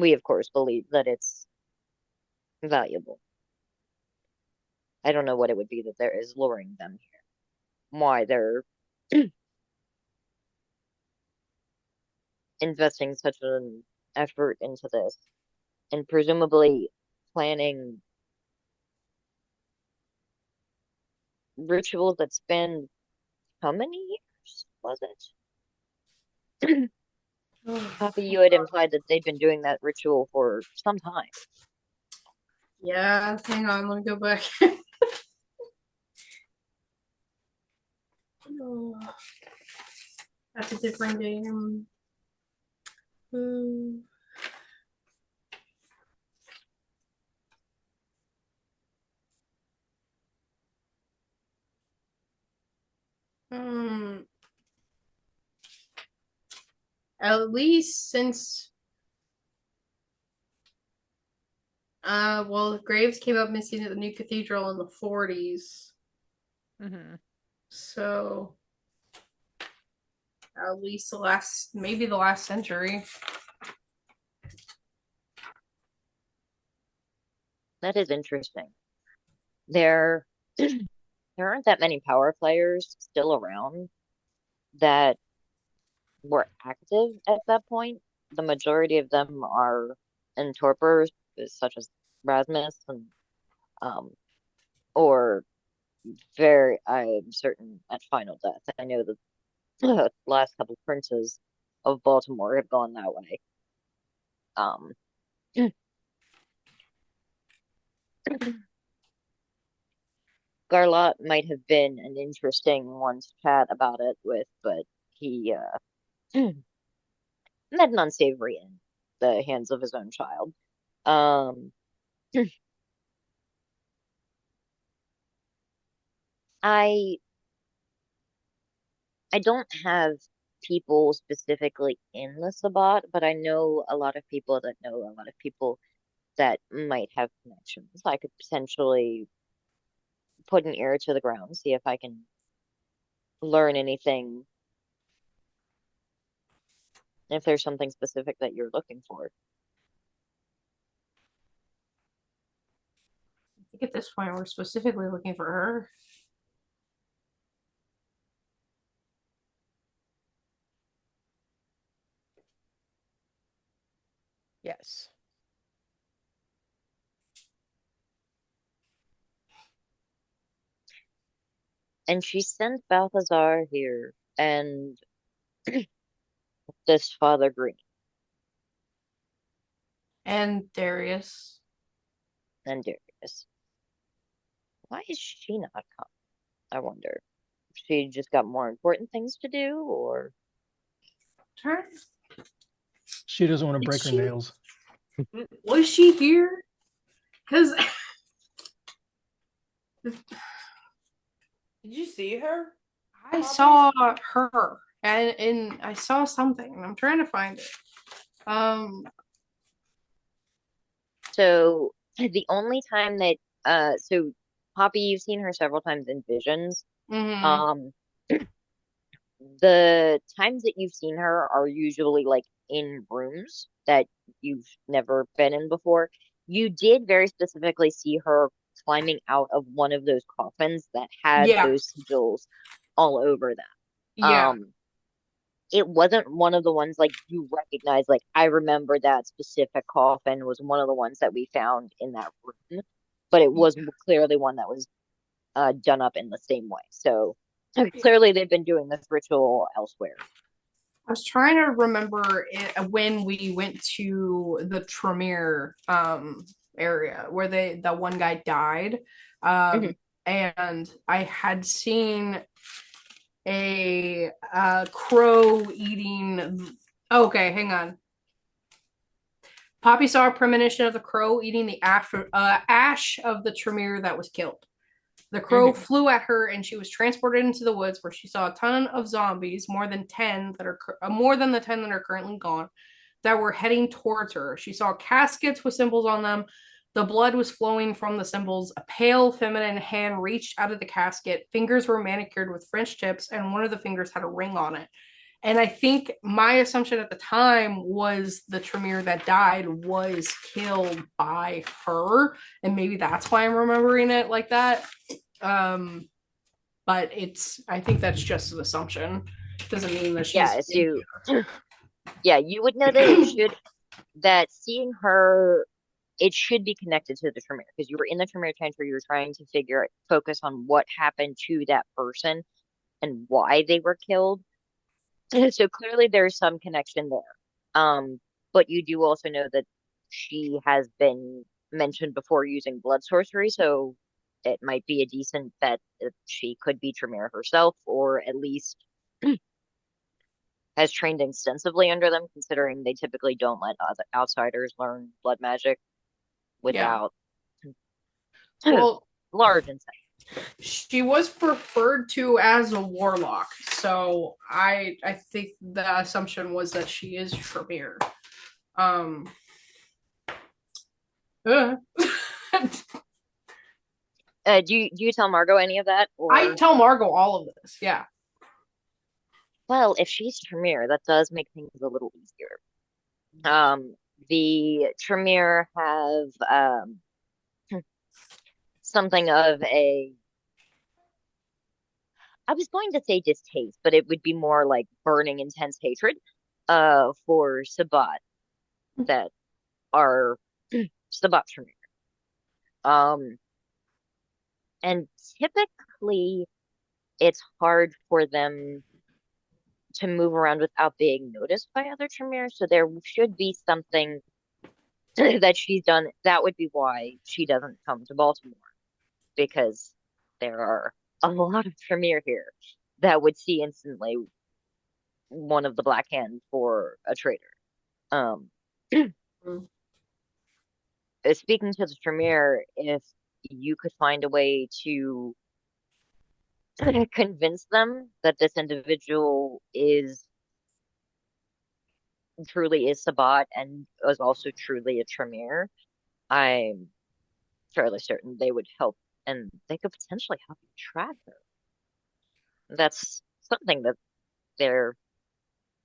we of course believe that it's valuable. I don't know what it would be that there is luring them here. Why they're investing such an effort into this and presumably planning rituals that span how many years was it? Poppy, you had implied that they'd been doing that ritual for some time. Yeah, hang on, let me go back. Oh, that's a different game. At least since well, Graves came up missing at the new cathedral in the 40s. Mm-hmm. So at least maybe the last century. That is interesting. There aren't that many power players still around that were active at that point. The majority of them are in torpors, such as Rasmus and or I'm certain at final death. I know the last couple princes of Baltimore have gone that way. Garlot might have been an interesting one to chat about it with, but he met an unsavory in the hands of his own child. I don't have people specifically in the Sabbat, but I know a lot of people that know a lot of people that might have connections. I could potentially put an ear to the ground, see if I can learn anything, if there's something specific that you're looking for. I think at this point we're specifically looking for her. Yes. And she sent Balthazar here and this Father Green And Darius. and Darius. Why is she not come? I wonder. She just got more important things to do, or Her? She doesn't want to Did break her she- nails. Was she here? Because Did you see her? I saw her and I saw something and I'm trying to find it. So the only time that so Poppy, you've seen her several times in visions. Mm-hmm. Um, the times that you've seen her are usually like in rooms that you've never been in before. You did very specifically see her climbing out of one of those coffins that had Yeah. those sigils all over them. Yeah. It wasn't one of the ones like you recognize, like I remember that specific coffin was one of the ones that we found in that room, but it was clearly one that was done up in the same way. So clearly they've been doing this ritual elsewhere. I was trying to remember when we went to the Tremere area where that one guy died. And I had seen a crow eating. Okay, hang on. Poppy saw a premonition of the crow eating the ash of the Tremere that was killed. The crow flew at her, and she was transported into the woods, where she saw a ton of zombies, more than the 10 that are currently gone, that were heading towards her. She saw caskets with symbols on them. The blood was flowing from the symbols. A pale feminine hand reached out of the casket. Fingers were manicured with French tips, and one of the fingers had a ring on it. And I think my assumption at the time was the Tremere that died was killed by her, and maybe that's why I'm remembering it like that. But I think that's just an assumption. Doesn't mean that she's you would know that seeing her, it should be connected to the Tremere because you were in the Tremere transfer. You were trying to focus on what happened to that person and why they were killed. So clearly there's some connection there. But you do also know that she has been mentioned before using blood sorcery, so it might be a decent bet that she could be Tremere herself, or at least has trained extensively under them, considering they typically don't let outsiders learn blood magic without large insight. She was referred to as a warlock, so I think the assumption was that she is Tremere. Do you tell Margot any of that? Or... I tell Margot all of this, yeah. Well, if she's Tremere, that does make things a little easier. The Tremere have something of a, I was going to say distaste, but it would be more like burning intense hatred for Sabbat that are Sabbat Tremere. And typically it's hard for them to move around without being noticed by other Tremere, so there should be something that she's done. That would be why she doesn't come to Baltimore, because there are a lot of Tremere here that would see instantly one of the Black Hand for a traitor. Speaking to the Tremere, if you could find a way to convince them that this individual truly is Sabbat and is also truly a Tremere, I'm fairly certain they would help, and they could potentially help you track her. That's something that they're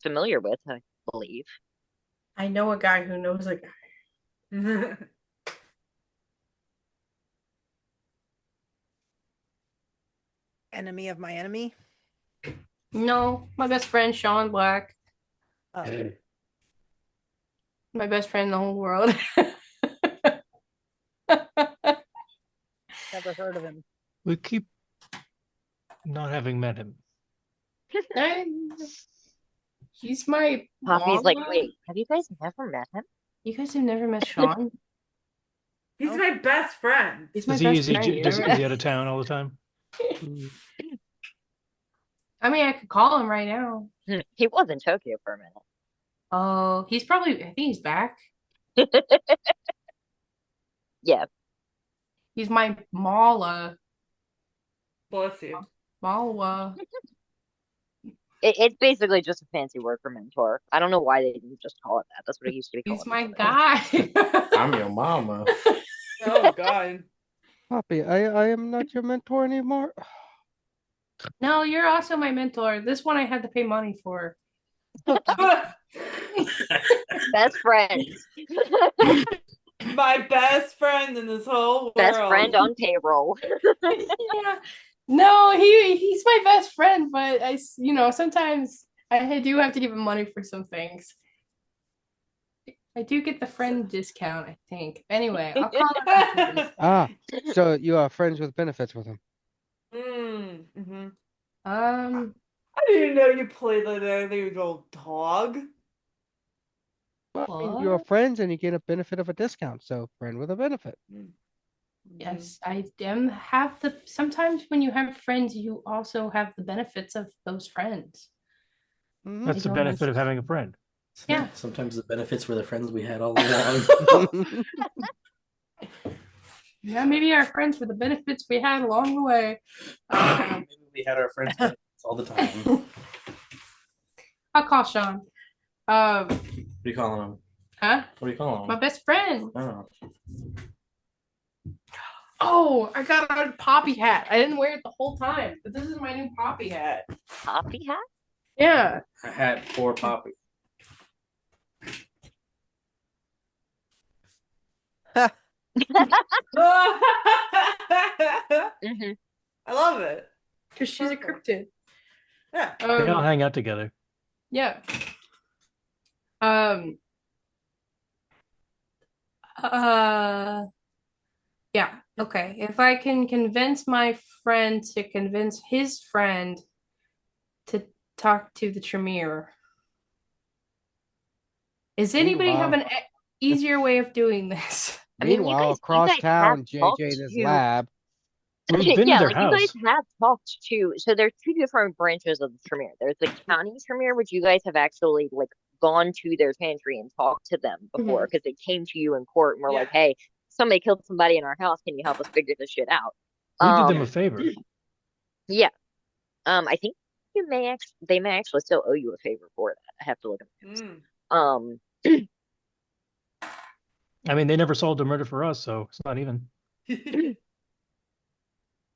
familiar with, I believe. I know a guy who knows a guy. Enemy of my enemy? No, my best friend, Sean Black. Oh. My best friend in the whole world. Never heard of him. We keep not having met him. He's my Poppy's like, wait, have you guys never met him? You guys have never met Sean? He's my best friend. He's my Is best he friend. is he out of town all the time? I mean, I could call him right now. He was in Tokyo for a minute. Oh, I think he's back. Yeah. He's my Mala. Bless you. Malwa. It's basically just a fancy word for mentor. I don't know why they didn't just call it that. That's what it used to be called. He's my guy. I'm your mama. Oh God. Poppy, I am not your mentor anymore. No, you're also my mentor. This one I had to pay money for. Best friends. My best friend in this whole world. Best friend on payroll. Yeah. No, he's my best friend, but sometimes I do have to give him money for some things. I do get the friend discount, I think. Anyway, I'll call him after this. Ah, so you are friends with benefits with him. Mm-hmm. Um, I didn't know you played like that little dog. Well, I mean, you're What? friends and you get a benefit of a discount, so friend with a benefit. Yes, I am have the sometimes when you have friends, you also have the benefits of those friends. Mhm. That's the don't benefit of having a friend. Yeah. Sometimes the benefits were the friends we had all along. Yeah, maybe our friends for the benefits we had along the way. Maybe we had our friends benefits all the time. I'll call Sean. What are you calling him? Huh? What are you calling My him? best friend. Oh. Oh, I got a poppy hat. I didn't wear it the whole time, but this is my new poppy hat. Poppy hat? Yeah. A hat for Poppy. Mm-hmm. I love it. Because she's a cryptid. Yeah. They all hang out together. Yeah. Um. Yeah. Okay. If I can convince my friend to convince his friend to talk to the Tremere. Does anybody have an easier way of doing this? I mean, Meanwhile, you across guys have town, talked JJ in his to- lab. We've been yeah, to their like you guys house. have talked to. So there's two different branches of the Tremere. There's the county Tremere, which you guys have actually like gone to their pantry and talked to them before because they came to you in court and were like, "Hey, somebody killed somebody in our house. Can you help us figure this shit out?" We did them a favor. Yeah. I think they may actually still owe you a favor for that. I have to look at the notes. I mean, they never solved a murder for us, so it's not even.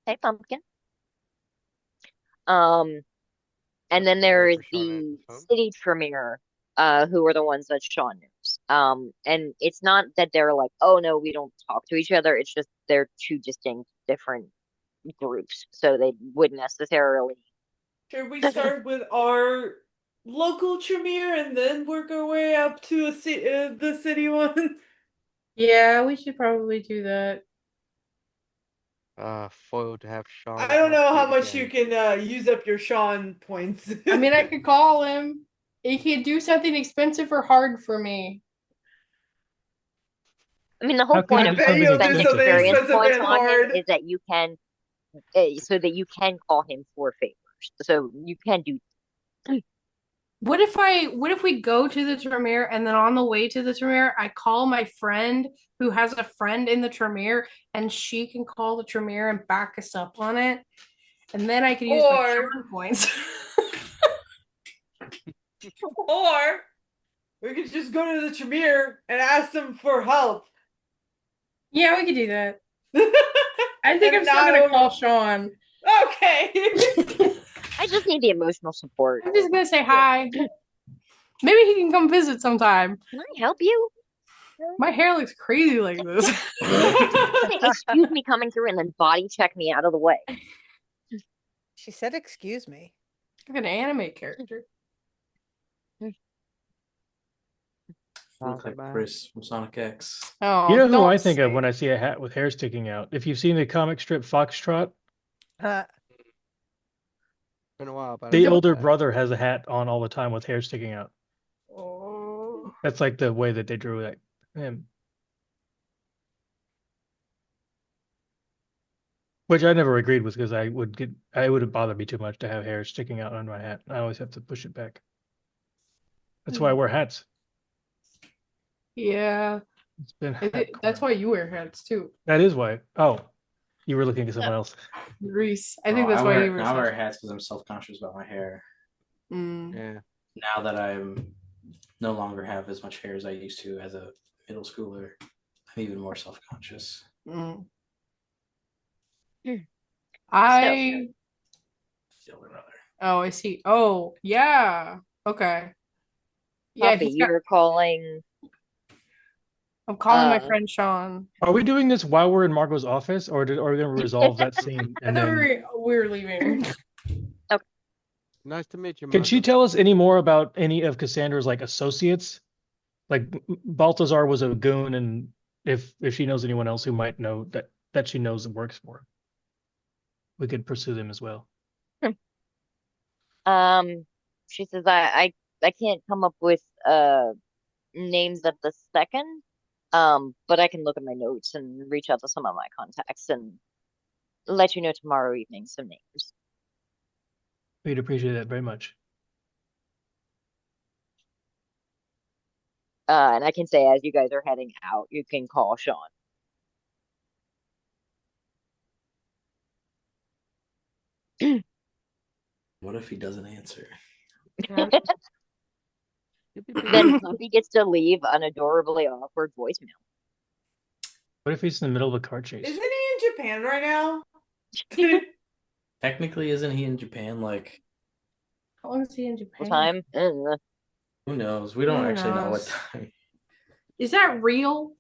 Hey, Pumpkin. And then there is the city Tremere, who are the ones that Sean knows. And it's not that they're like, oh no, we don't talk to each other. It's just they're two distinct different groups, so they wouldn't necessarily. Should we start with our local Tremere and then work our way up to the city one? Yeah, we should probably do that. Foiled to have Sean. I don't know how much you can use up your Sean points. I mean, I could call him. He could do something expensive or hard for me. I mean, the whole How can point I of do something spending expensive? experience Expensive points and on him hard. is that you can, so that you can call him for favors. So you can do. What if we go to the Tremere and then on the way to the Tremere, I call my friend who has a friend in the Tremere and she can call the Tremere and back us up on it. And then I can use my Sean points. Or we could just go to the Tremere and ask them for help. Yeah, we could do that. I think I'm still gonna call Sean. Okay. I just need the emotional support. I'm just gonna say hi. Maybe he can come visit sometime. Can I help you? My hair looks crazy like this. Say, excuse me coming through and then body check me out of the way. She said, "Excuse me." Like an anime character. Look like Chris from Sonic X. Oh, You know who don't I think of say when I see a hat with hair sticking out? If you've seen the comic strip Foxtrot, Uh, Been a while, but I the don't know older that. brother has a hat on all the time with hair sticking out. Oh. That's like the way that they drew that him. Which I never agreed with because it would have bothered me too much to have hair sticking out on my hat. I always have to push it back. That's why I wear hats. Yeah. It's been That's why you wear hats too. That is why. Oh, you were looking at someone else. Reese. I think that's why you were I wear hats because I'm self-conscious about my hair. Yeah. Now that I'm no longer have as much hair as I used to as a middle schooler, I'm even more self-conscious. Mm. So, I The older brother. Oh, I see. Oh, yeah. Okay. Yeah, Poppy, you're calling. I'm calling my friend Sean. Are we doing this while we're in Margot's office, or are we going to resolve that scene I and thought then? we were leaving. Okay. Nice to meet you, Can she Margot. tell us any more about any of Cassandra's like associates? Like Baltazar was a goon, and if she knows anyone else who might know that she knows and works for, we could pursue them as well. She says I can't come up with names at the second. But I can look at my notes and reach out to some of my contacts and let you know tomorrow evening some names. We'd appreciate that very much. And I can say as you guys are heading out, you can call Sean. What if he doesn't answer? Then Puppy gets to leave an adorably awkward voicemail. What if he's in the middle of a car chase? Isn't he in Japan right now? Technically, isn't he in Japan? Like, How long is he in Full Japan? time. who knows? We don't Who actually know what knows? time. Is that real?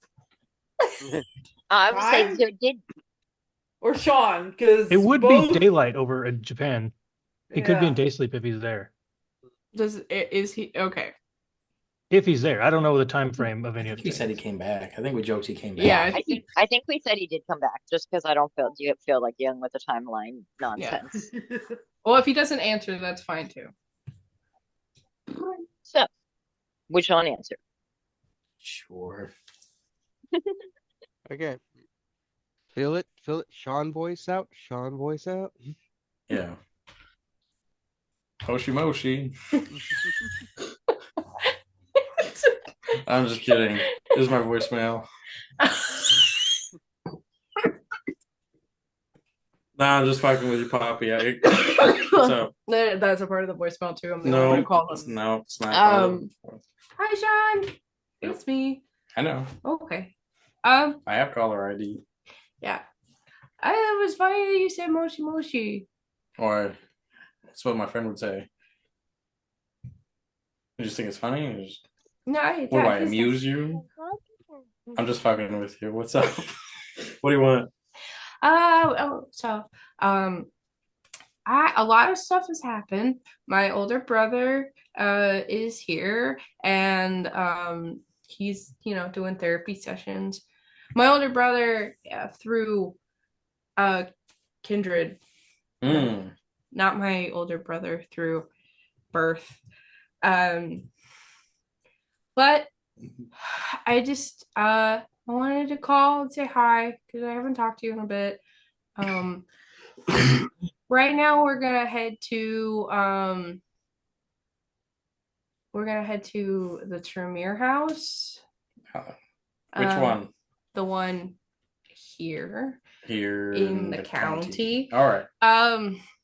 I would say Time? so. Did Or Sean? Because It would both... be daylight over in Japan. He could be in Yeah. day sleep if he's there. Is he okay? If he's there, I don't know the time frame of any I of think he the said he things. came back. I think we joked he came back. Yeah, I think we said he did come back just because I don't feel like dealing with the timeline nonsense. Well, if he doesn't answer, that's fine too. So, would Sean answer? Sure. Okay. Feel it. Sean voice out. Sean voice out. Yeah. Hoshi Moshi. I'm just kidding. This is my voicemail. Nah, I'm just fucking with you, Poppy. What's up? That's a part of the voicemail too. I'm the only No, one to call him. no, it's not. Hi, Sean. It's me. I know. Okay. I have caller ID. Yeah. It was funny that you said Moshi Moshi. Or that's what my friend would say. You just think it's funny? Or just, No, what do I amuse you? I'm just fucking with you. What's up? What do you want? A lot of stuff has happened. My older brother is here, and he's doing therapy sessions. My older brother through kindred, not my older brother through birth. But I just I wanted to call and say hi because I haven't talked to you in a bit. Right now we're gonna head to the Tremere house. Which one? The one here In the county. All right.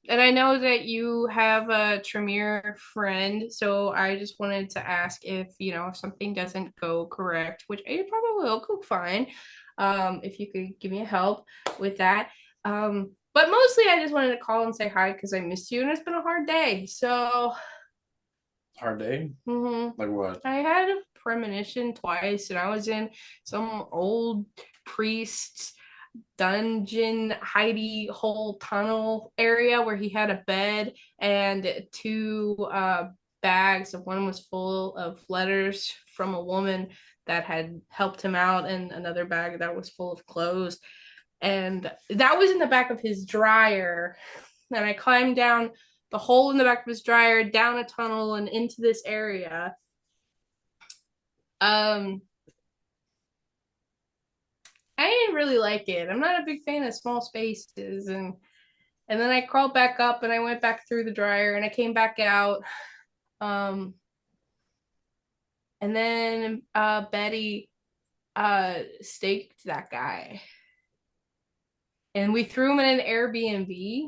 And I know that you have a Tremere friend, so I just wanted to ask if something doesn't go correct, which it probably will go fine. If you could give me a help with that. But mostly I just wanted to call and say hi because I missed you and it's been a hard day. So Hard day? Like what? I had a premonition twice and I was in some old priest's dungeon hidey hole tunnel area where he had a bed and two bags. One was full of letters from a woman that had helped him out, and another bag that was full of clothes, and that was in the back of his dryer. And I climbed down the hole in the back of his dryer, down a tunnel and into this area. I didn't really like it. I'm not a big fan of small spaces, and then I crawled back up and I went back through the dryer and I came back out. And then Betty staked that guy. And we threw him in an Airbnb.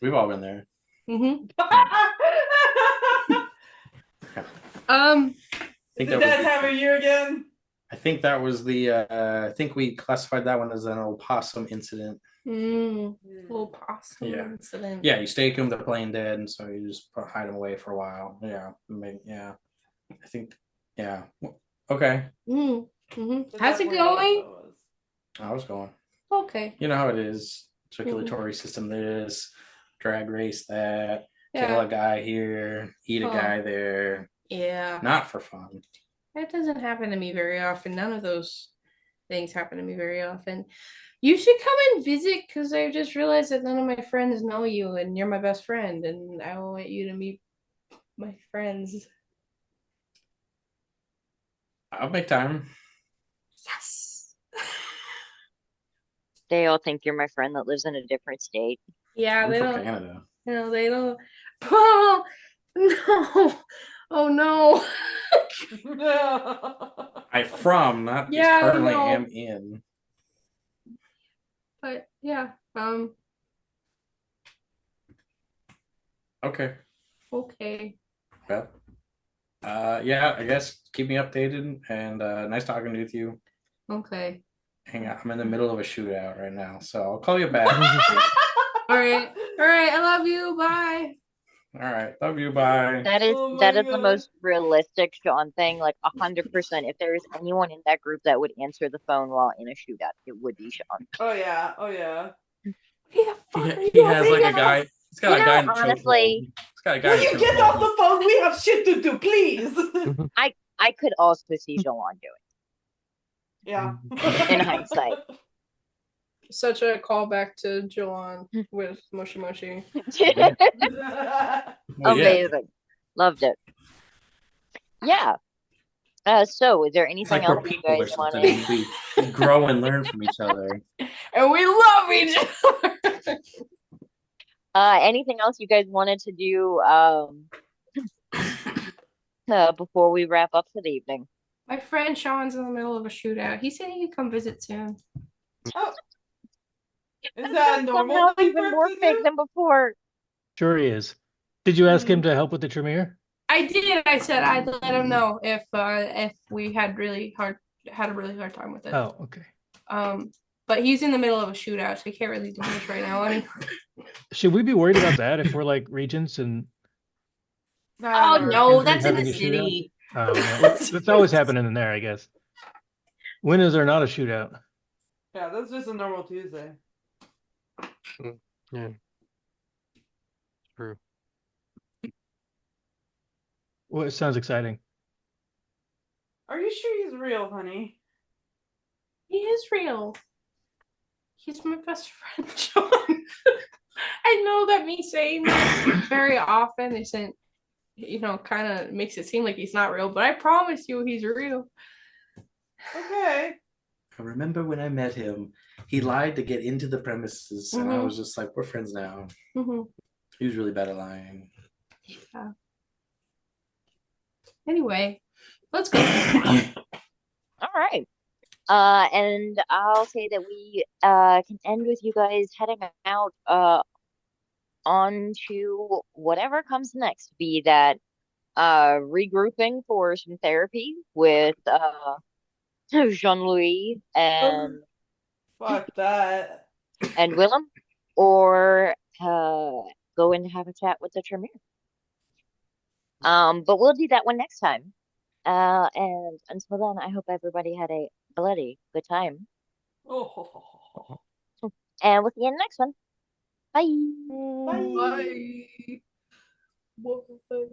We've all been there. Mm-hmm. think Did that that was time of year again? I think that was the I think we classified that one as an opossum incident. Little possum Yeah. incident. Yeah, you stake them, they're playing dead, and so you just hide them away for a while. Yeah. Yeah. I think yeah. Okay. Mm-hmm. How's it going? I was going. Okay. You know how it is. Circulatory system this, drag race that, kill a guy here, eat a guy there. Yeah. Not for fun. That doesn't happen to me very often. None of those things happen to me very often. You should come and visit because I just realized that none of my friends know you and you're my best friend and I want you to meet my friends. I'll make time. Yes. They all think you're my friend that lives in a different state. Yeah, I'm they from don't. Canada. You know, they don't. Oh no! Oh no! I'm from, not Yeah, I currently know. am in. But yeah, Okay. okay. Well, yeah, I guess keep me updated and nice talking with you. Okay. Hang on, I'm in the middle of a shootout right now, so I'll call you back. All right. I love you. Bye. All right, love you. Bye. That is Oh that my is the God. most realistic Sean thing. Like 100%. If there is anyone in that group that would answer the phone while in a shootout, it would be Sean. Oh yeah. Oh yeah. He has like a guy. He's got a guy in the honestly, He's got a guy Will in you the get off the phone? We have shit to do, please. I could also see Jean doing Yeah. in hindsight. Such a callback to Joanne with Moshi Moshi. Well, yeah. Amazing. Loved it. Yeah. So is there It's anything like we're else you people or guys something. want We grow and learn from each other. And we love each other. anything else you guys wanted to do before we wrap up for the evening? My friend Sean's in the middle of a shootout. He said he could come visit soon. Oh. Is that a normal Somehow thing even for more him to fake do? than before. Sure he is. Did you ask him to help with the Tremere? I did. I said I'd let him know if we had a really hard time with it. Oh, okay. But he's in the middle of a shootout, so he can't really do much right now. Should we be worried about that if we're like regents and Oh no, infantry that's in the having a city. Oh, yeah. That's always happening in there, I guess. When is there not a shootout? Yeah, that's just a normal Tuesday. Yeah. True. Well, it sounds exciting. Are you sure he's real, honey? He is real. He's my best friend, John. I know that me saying that very often isn't, kind of makes it seem like he's not real, but I promise you he's real. Okay. I remember when I met him, he lied to get into the premises, and I was just like, we're friends now. He was really bad at lying. Yeah. Anyway, let's go. All right. And I'll say that we can end with you guys heading out on to whatever comes next, be that regrouping for some therapy with Jean-Louis and Fuck that. Willem, or go in and have a chat with the Tremere. But we'll do that one next time. And until then, I hope everybody had a bloody good time. Oh. And we'll see you in the next one. Bye. Bye. Bye.